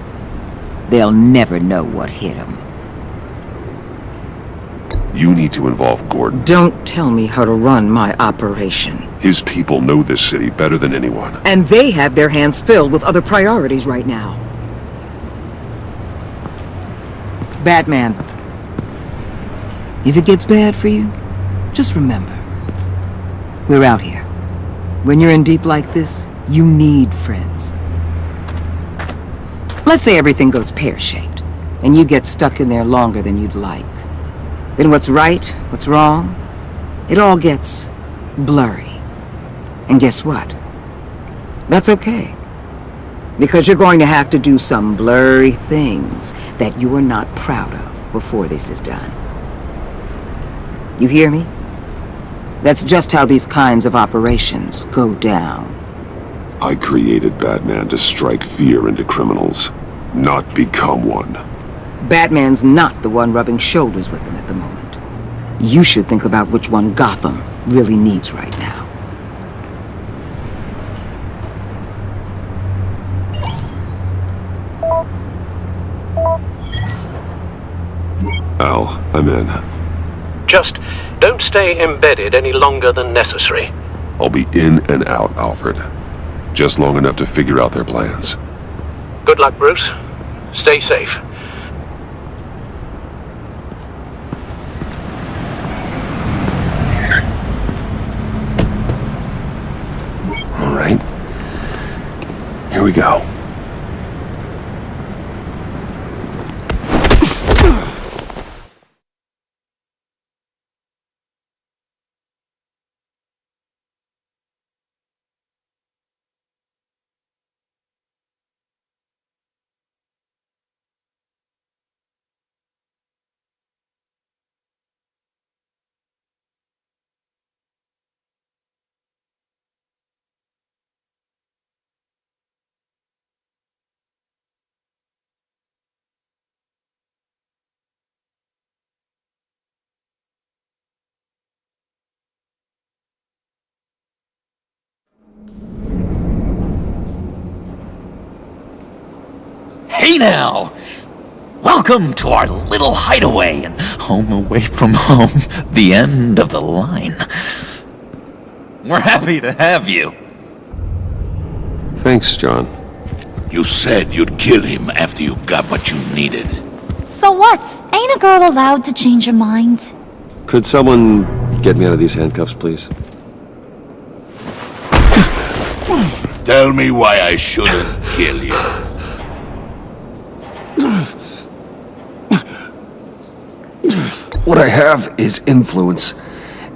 They'll never know what hit them. You need to involve Gordon. Don't tell me how to run my operation. His people know this city better than anyone. And they have their hands filled with other priorities right now. Batman. If it gets bad for you, just remember. We're out here. When you're in deep like this, you need friends. Let's say everything goes pear-shaped, and you get stuck in there longer than you'd like. Then what's right, what's wrong, it all gets blurry. And guess what? That's okay. Because you're going to have to do some blurry things that you are not proud of before this is done. You hear me? That's just how these kinds of operations go down. I created Batman to strike fear into criminals, not become one. Batman's not the one rubbing shoulders with them at the moment. You should think about which one Gotham really needs right now. Al, I'm in. Just don't stay embedded any longer than necessary. I'll be in and out, Alfred. Just long enough to figure out their plans. Good luck, Bruce. Stay safe. All right. Here we go. Hey now! Welcome to our little hideaway and home away from home, the end of the line. We're happy to have you. Thanks, John. You said you'd kill him after you got what you needed. So what? Ain't a girl allowed to change her mind? Could someone get me out of these handcuffs, please? Tell me why I shouldn't kill you. What I have is influence,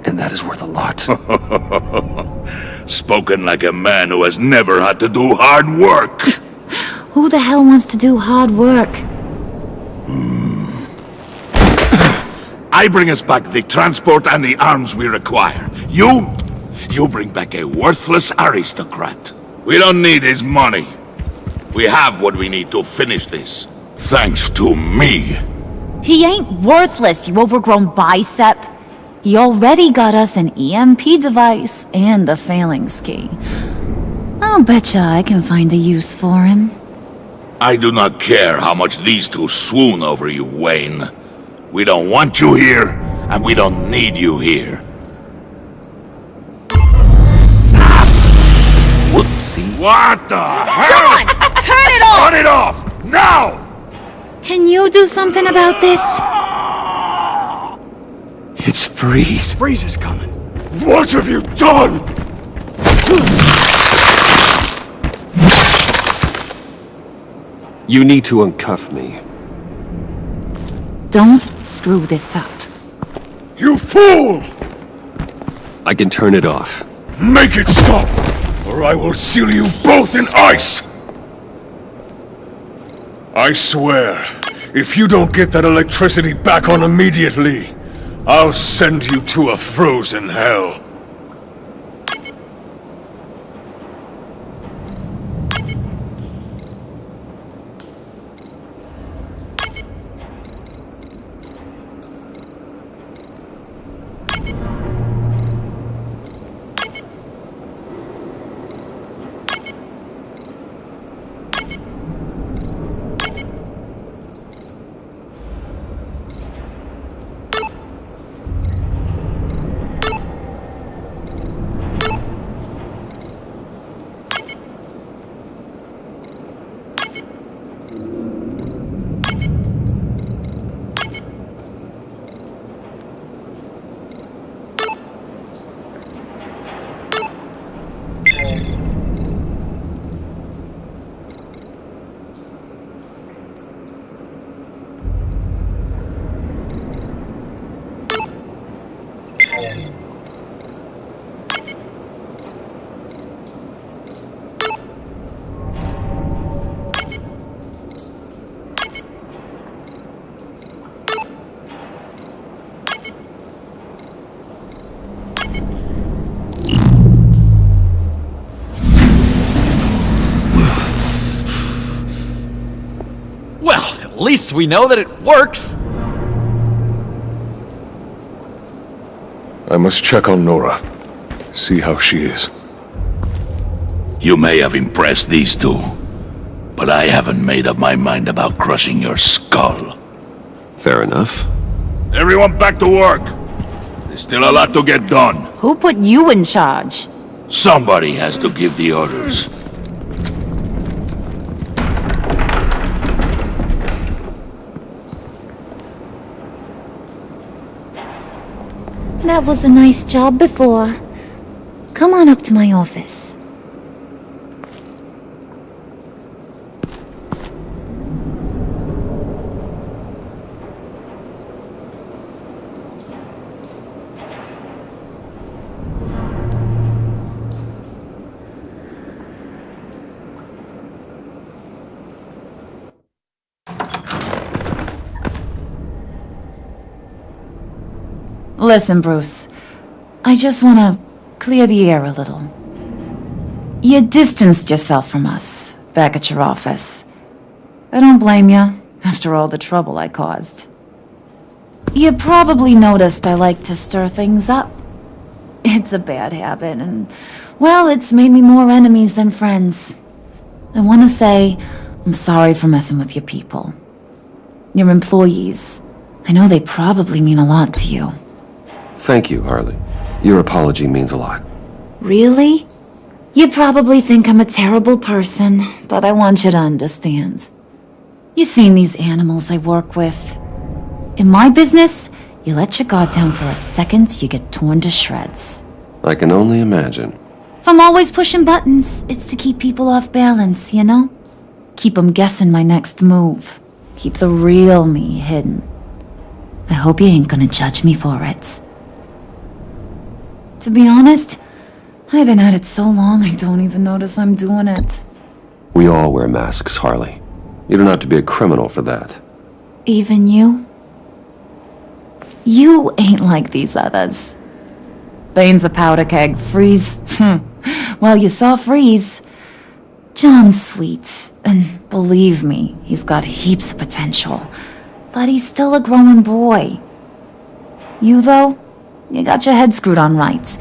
and that is worth a lot. Spoken like a man who has never had to do hard work. Who the hell wants to do hard work? I bring us back the transport and the arms we require. You bring back a worthless aristocrat. We don't need his money. We have what we need to finish this. Thanks to me. He ain't worthless, you overgrown bicep. He already got us an EMP device and the phalanx key. I'll betcha I can find a use for him. I do not care how much these two swoon over you, Wayne. We don't want you here, and we don't need you here. Whoopsie. What the hell? John! Turn it off! Turn it off! Now! Can you do something about this? It's Freeze. Freeze is coming. What have you done? You need to uncuff me. Don't screw this up. You fool! I can turn it off. Make it stop, or I will seal you both in ice! I swear, if you don't get that electricity back on immediately, I'll send you to a frozen hell. At least we know that it works! I must check on Nora. See how she is. You may have impressed these two, but I haven't made up my mind about crushing your skull. Fair enough. Everyone back to work! There's still a lot to get done. Who put you in charge? Somebody has to give the orders. That was a nice job before. Come on up to my office. Listen, Bruce. I just want to clear the air a little. You distanced yourself from us, back at your office. I don't blame you, after all the trouble I caused. You probably noticed I like to stir things up. It's a bad habit, and, well, it's made me more enemies than friends. I want to say I'm sorry for messing with your people. Your employees. I know they probably mean a lot to you. Thank you, Harley. Your apology means a lot. Really? You probably think I'm a terrible person, but I want you to understand. You've seen these animals I work with. In my business, you let your guard down for a second, you get torn to shreds. I can only imagine. If I'm always pushing buttons, it's to keep people off balance, you know? Keep them guessing my next move. Keep the real me hidden. I hope you ain't gonna judge me for it. To be honest, I've been at it so long I don't even notice I'm doing it. We all wear masks, Harley. You don't have to be a criminal for that. Even you? You ain't like these others. Bane's a powder keg. Freeze. Well, you saw Freeze. John's sweet, and believe me, he's got heaps of potential. But he's still a growing boy. You, though? You got your head screwed on right.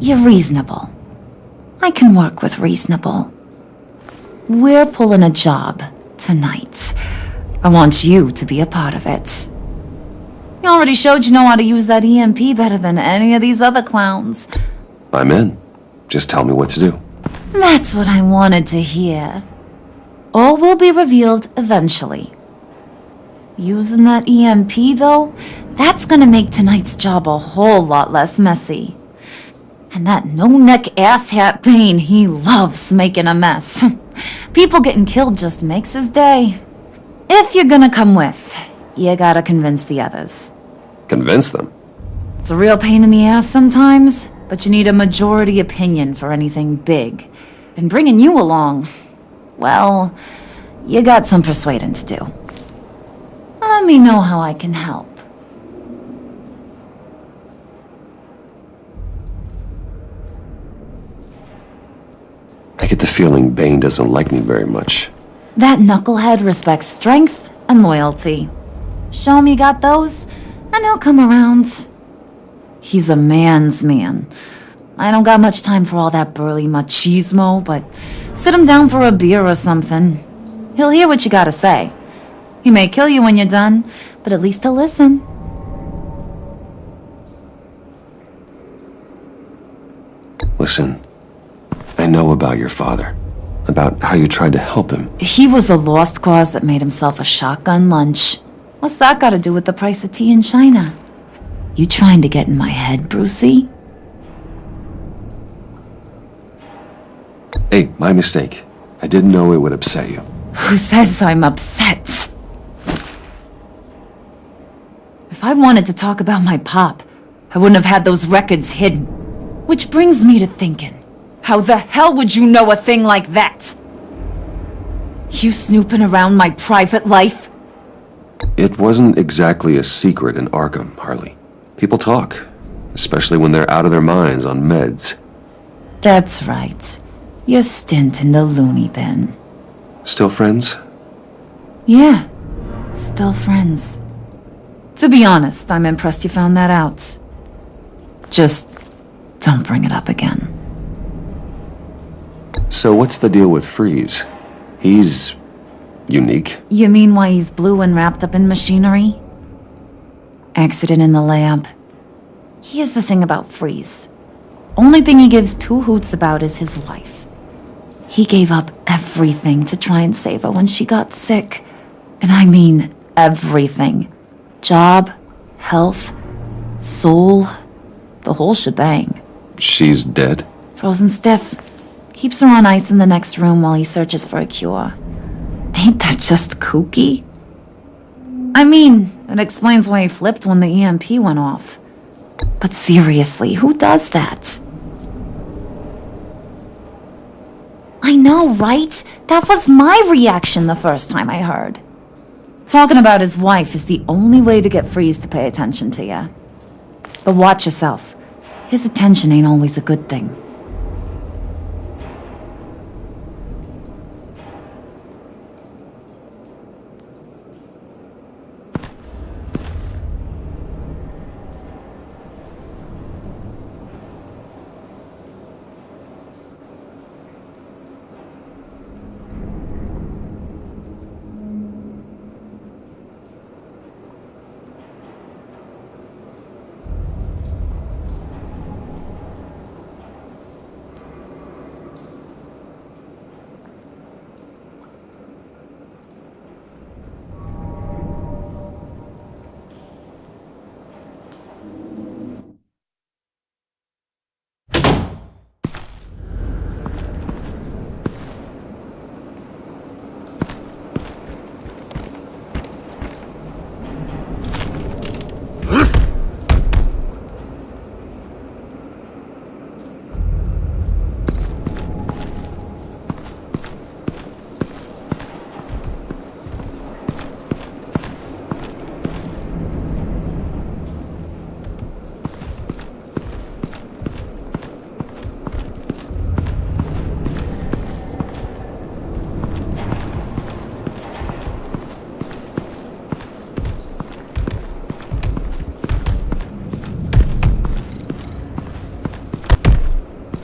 You're reasonable. I can work with reasonable. We're pulling a job tonight. I want you to be a part of it. You already showed you know how to use that EMP better than any of these other clowns. I'm in. Just tell me what to do. That's what I wanted to hear. All will be revealed eventually. Using that EMP, though, that's gonna make tonight's job a whole lot less messy. And that no-neck asshat Bane, he loves making a mess. People getting killed just makes his day. If you're gonna come with, you gotta convince the others. Convince them? It's a real pain in the ass sometimes, but you need a majority opinion for anything big. And bringing you along, well, you got some persuading to do. Let me know how I can help. I get the feeling Bane doesn't like me very much. That knucklehead respects strength and loyalty. Show him you got those, and he'll come around. He's a man's man. I don't got much time for all that burly machismo, but sit him down for a beer or something. He'll hear what you gotta say. He may kill you when you're done, but at least he'll listen. Listen, I know about your father. About how you tried to help him. He was a lost cause that made himself a shotgun lunch. What's that got to do with the price of tea in China? You trying to get in my head, Brucey? Hey, my mistake. I didn't know it would upset you. Who says I'm upset? If I wanted to talk about my pop, I wouldn't have had those records hidden. Which brings me to thinking, how the hell would you know a thing like that? You snooping around my private life? It wasn't exactly a secret in Arkham, Harley. People talk, especially when they're out of their minds on meds. That's right. Your stint in the loony bin. Still friends? Yeah, still friends. To be honest, I'm impressed you found that out. Just don't bring it up again. So what's the deal with Freeze? He's unique. You mean why he's blue and wrapped up in machinery? Accident in the lab. Here's the thing about Freeze. Only thing he gives two hoots about is his wife. He gave up everything to try and save her when she got sick. And I mean everything. Job, health, soul, the whole shebang. She's dead? Frozen stiff. Keeps her on ice in the next room while he searches for a cure. Ain't that just kooky? I mean, it explains why he flipped when the EMP went off. But seriously, who does that? I know, right? That was my reaction the first time I heard. Talking about his wife is the only way to get Freeze to pay attention to you. But watch yourself. His attention ain't always a good thing.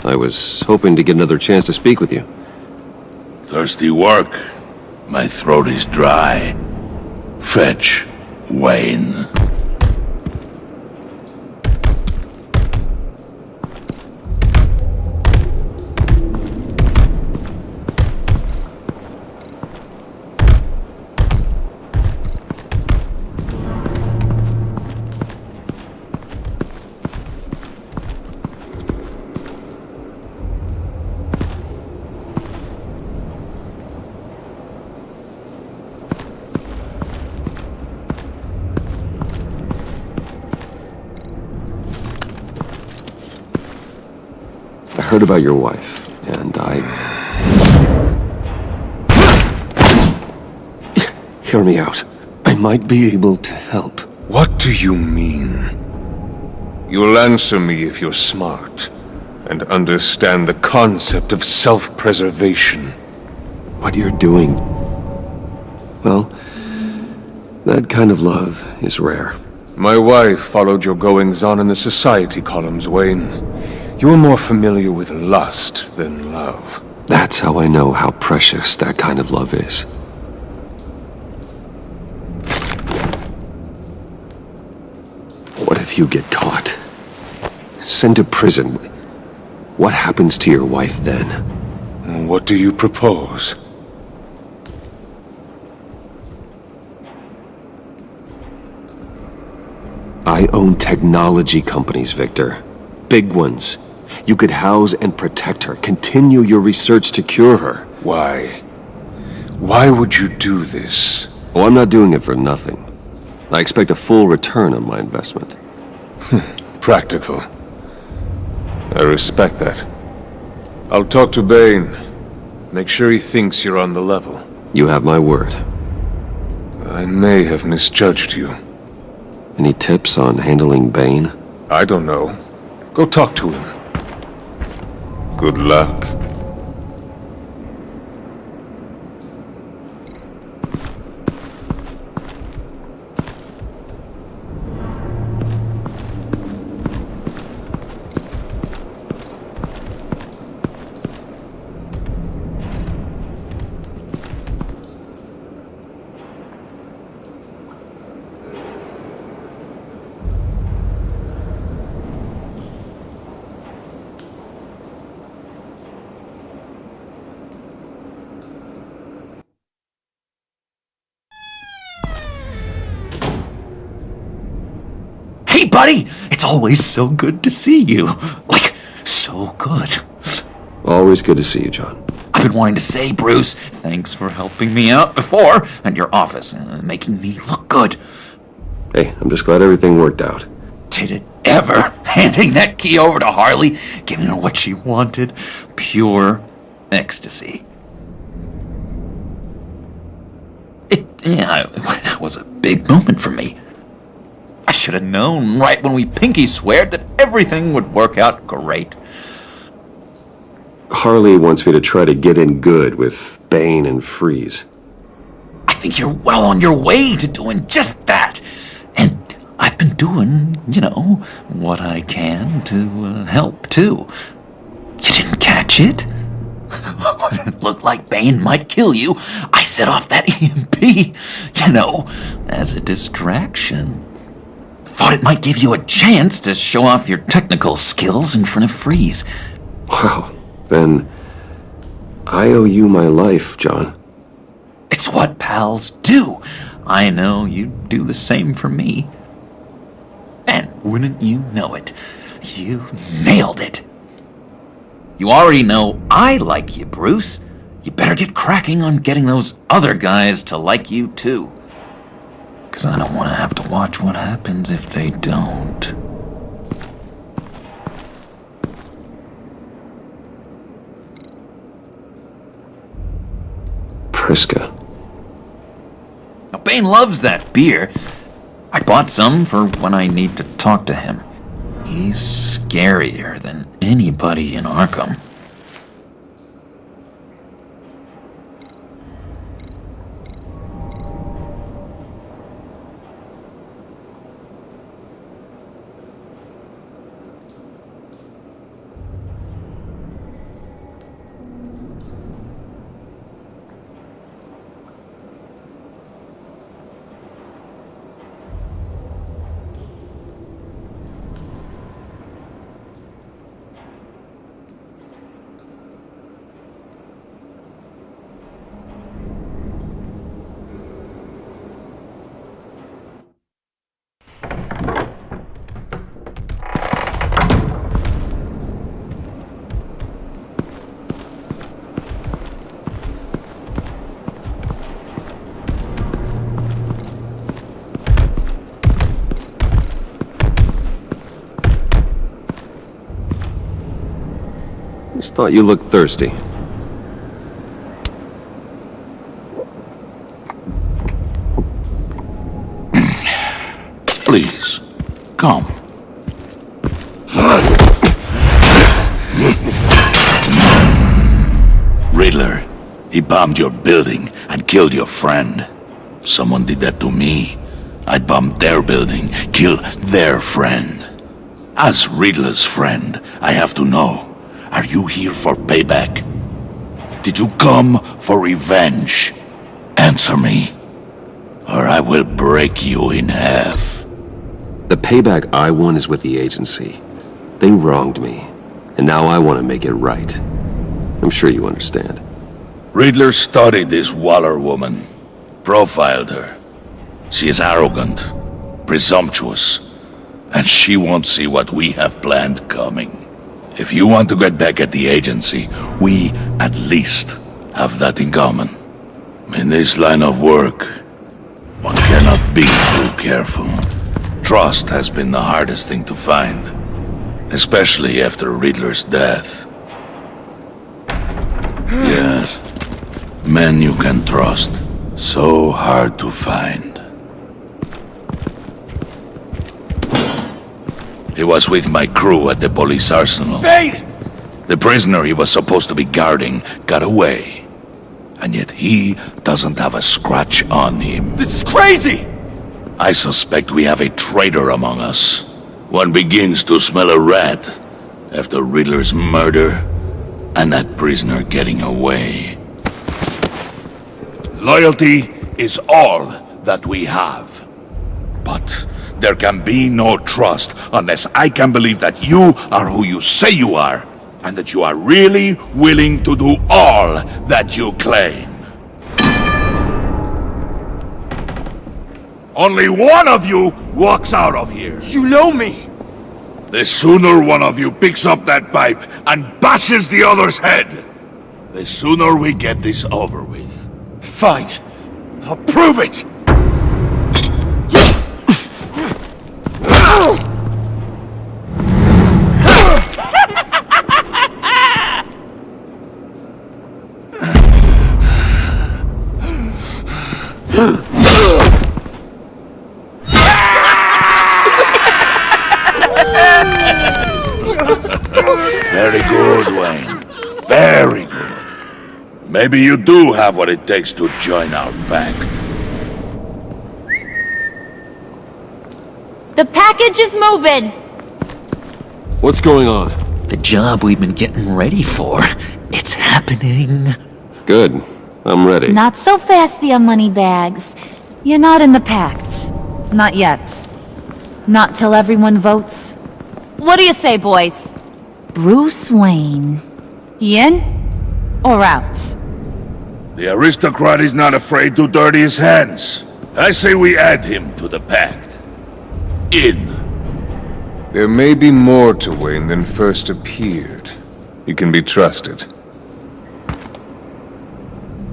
I was hoping to get another chance to speak with you. Thirsty work? My throat is dry. Fetch, Wayne. heard about your wife, and Hear me out. I might be able to help. What do you mean? You'll answer me if you're smart and understand the concept of self-preservation. What you're doing... well, that kind of love is rare. My wife followed your goings-on in the society columns, Wayne. You're more familiar with lust than love. That's how I know how precious that kind of love is. What if you get caught? Sent to prison? What happens to your wife then? What do you propose? I own technology companies, Victor. Big ones. You could house and protect her, continue your research to cure her. Why? Why would you do this? Oh, I'm not doing it for nothing. I expect a full return on my investment. Practical. I respect that. I'll talk to Bane. Make sure he thinks you're on the level. You have my word. I may have misjudged you. Any tips on handling Bane? I don't know. Go talk to him. Good luck. Hey, buddy! It's always so good to see you. Like, so good. Always good to see you, John. I've been wanting to say, Bruce, thanks for helping me out before at your office, making me look good. Hey, I'm just glad everything worked out. Did it ever? Handing that key over to Harley, giving her what she wanted. Pure ecstasy. It was a big moment for me. I should have known right when we pinky sweared that everything would work out great. Harley wants me to try to get in good with Bane and Freeze. I think you're well on your way to doing just that. And I've been doing, what I can to help, too. You didn't catch it? When it looked like Bane might kill you, I set off that EMP, as a distraction. Thought it might give you a chance to show off your technical skills in front of Freeze. Wow, then I owe you my life, John. It's what pals do. I know you'd do the same for me. And wouldn't you know it, you nailed it. You already know I like you, Bruce. You better get cracking on getting those other guys to like you, too. 'Cause I don't want to have to watch what happens if they don't. Priska. Now, Bane loves that beer. I bought some for when I need to talk to him. He's scarier than anybody in Arkham. Thought you looked thirsty. Please, come. Riddler, he bombed your building and killed your friend. Someone did that to me. I'd bomb their building, kill their friend. As Riddler's friend, I have to know, are you here for payback? Did you come for revenge? Answer me, or I will break you in half. The payback I want is with the agency. They wronged me, and now I want to make it right. I'm sure you understand. Riddler studied this Waller woman, profiled her. She is arrogant, presumptuous, and she won't see what we have planned coming. If you want to get back at the agency, we at least have that in common. In this line of work, one cannot be too careful. Trust has been the hardest thing to find, especially after Riddler's death. Yes, men you can trust, so hard to find. He was with my crew at the police arsenal. Bait! The prisoner he was supposed to be guarding got away. And yet he doesn't have a scratch on him. This is crazy! I suspect we have a traitor among us. One begins to smell a rat after Riddler's murder and that prisoner getting away. Loyalty is all that we have. But there can be no trust unless I can believe that you are who you say you are, and that you are really willing to do all that you claim. Only one of you walks out of here. You know me! The sooner one of you picks up that pipe and bashes the other's head, the sooner we get this over with. Fine. I'll prove it! Very good, Wayne. Very good. Maybe you do have what it takes to join our pact. The package is moving! What's going on? The job we've been getting ready for. It's happening. Good. I'm ready. Not so fast, the money bags. You're not in the pact. Not yet. Not till everyone votes. What do you say, boys? Bruce Wayne. He in or out? The aristocrat is not afraid to dirty his hands. I say we add him to the pact. In. There may be more to Wayne than first appeared. You can be trusted.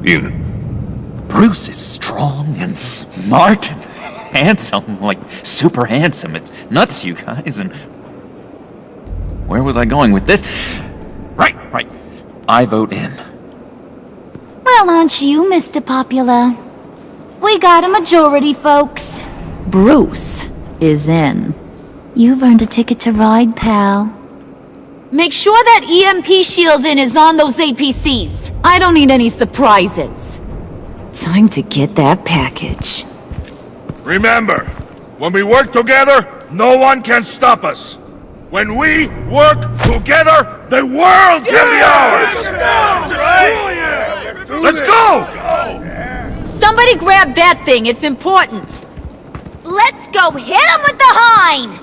In. Bruce is strong and smart and handsome, like super handsome. It's nuts, you guys, and... Where was I going with this? Right. I vote in. Well, aren't you, Mr. Popular? We got a majority, folks. Bruce is in. You've earned a ticket to ride, pal. Make sure that EMP shielding is on those APCs. I don't need any surprises. Time to get that package. Remember, when we work together, no one can stop us. When we work together, the world can be ours! Let's go! Somebody grab that thing, it's important. Let's go hit him with the hind!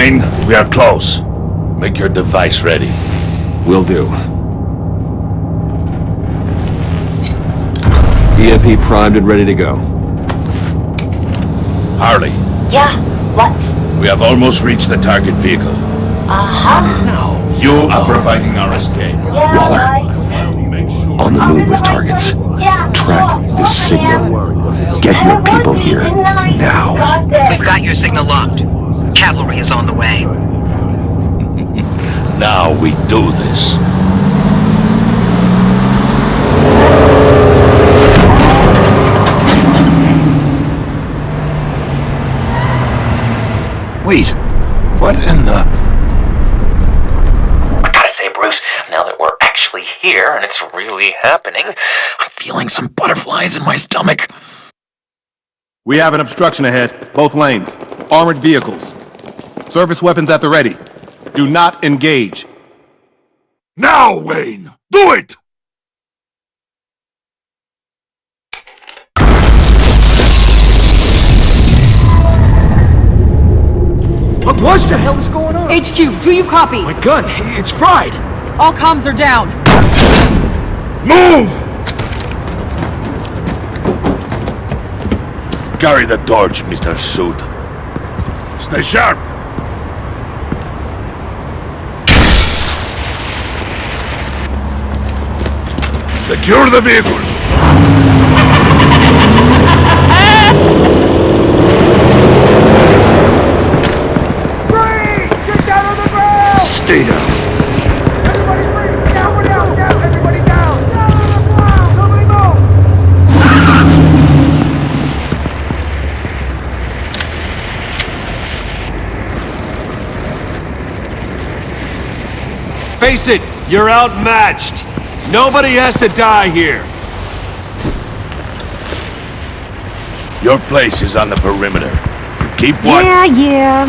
Wayne, we are close. Make your device ready. Will do. EMP primed and ready to go. Harley, Yeah, what? we have almost reached the target vehicle. Uh-huh. You are providing our escape. Waller, on the move with targets. Track this signal. Get your people here, now. We've got your signal locked. Cavalry is on the way. Now we do this. Wait, what in the... I gotta say, Bruce, now that we're actually here and it's really happening, I'm feeling some butterflies in my stomach. We have an obstruction ahead, both lanes. Armored vehicles. Service weapons at the ready. Do not engage. Now, Wayne! Do it! What the hell is going on? HQ, do you copy? My gun, it's fried. All comms are down. Move! Carry the torch, Mr. Suit. Stay sharp! Secure the vehicle! Stay down. Everybody breathe! Down, down, down! Everybody down! Down on the ground! Nobody move! Face it, you're outmatched. Nobody has to die here. Your place is on the perimeter. You keep watch. Yeah.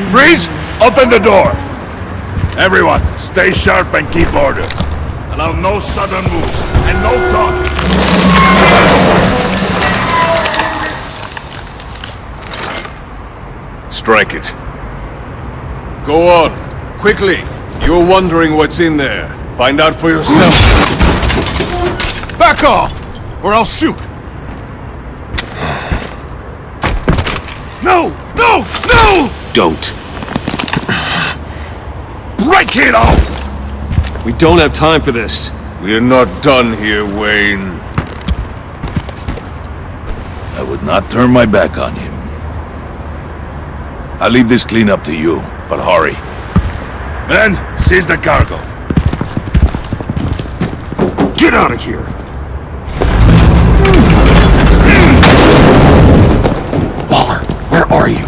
Freeze! Open the door! Everyone, stay sharp and keep order. Allow no sudden moves and no talk. Strike it. Go on. Quickly. You're wondering what's in there. Find out for yourself. Back off, or I'll shoot. No! No! No! Don't. Break it off! We don't have time for this. We're not done here, Wayne. I would not turn my back on him. I'll leave this cleanup to you, but hurry. Men, seize the cargo. Get out of here! Waller, where are you?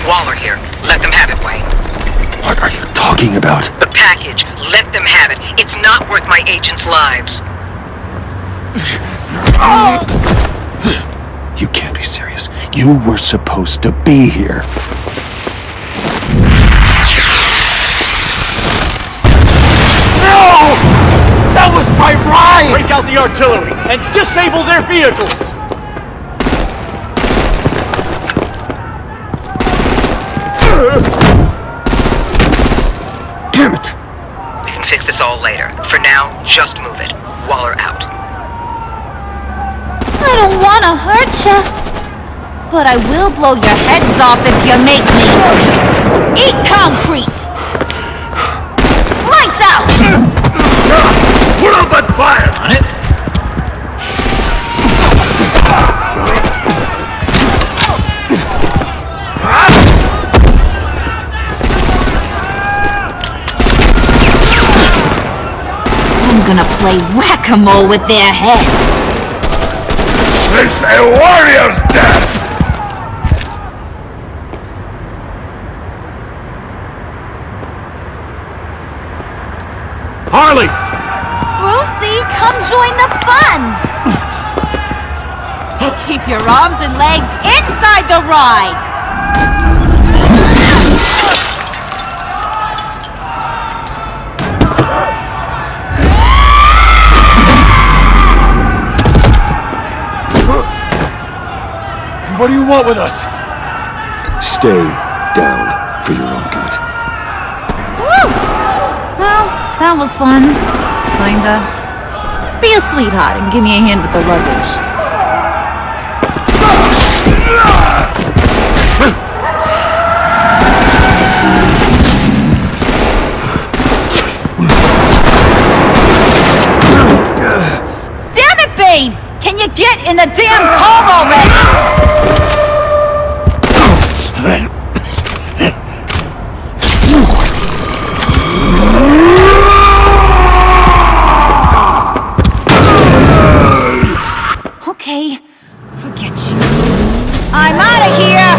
Waller here. Let them have it, Wayne. What are you talking about? The package. Let them have it. It's not worth my agents' lives. You can't be serious. You were supposed to be here. No! That was my ride! Break out the artillery and disable their vehicles! Damn it! We can fix this all later. For now, just move it. Waller out. I don't wanna hurt ya, but I will blow your heads off if you make me. Eat concrete! Lights out! Put out that fire! On it? I'm gonna play whack-a-mole with their heads. It's a warrior's death! Harley! Brucey, come join the fun! Keep your arms and legs inside the ride! What do you want with us? Stay down for your own good. Woo! Well, that was fun. Kinda. Be a sweetheart and give me a hand with the luggage. Damn it, Bane! Can you get in the damn car already? Okay, forget you. I'm out of here!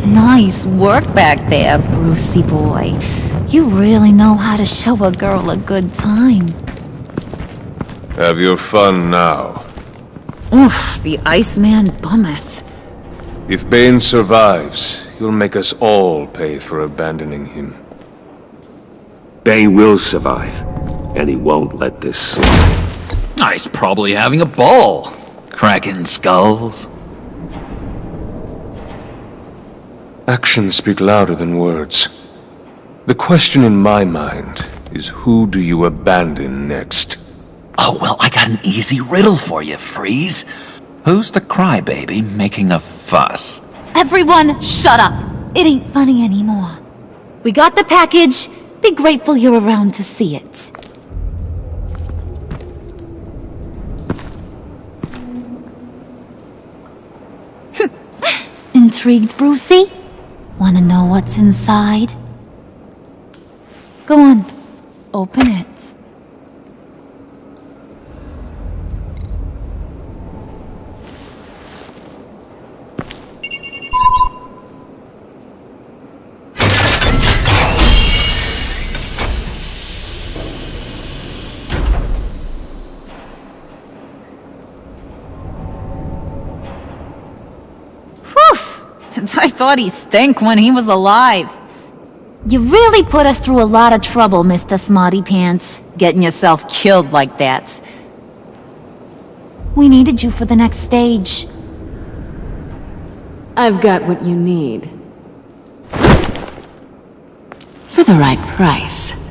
Nice work back there, Brucey boy. You really know how to show a girl a good time. Have your fun now. Oof, the Iceman bummeth. If Bane survives, you'll make us all pay for abandoning him. Bane will survive, and he won't let this slide. He's probably having a ball, cracking skulls. Actions speak louder than words. The question in my mind is, who do you abandon next? Oh, well, I got an easy riddle for you, Freeze. Who's the crybaby making a fuss? Everyone, shut up! It ain't funny anymore. We got the package. Be grateful you're around to see it. Intrigued, Brucey? Wanna know what's inside? Go on, open it. I thought he stank when he was alive. You really put us through a lot of trouble, Mr. Smarty Pants. Getting yourself killed like that. We needed you for the next stage. I've got what you need. For the right price.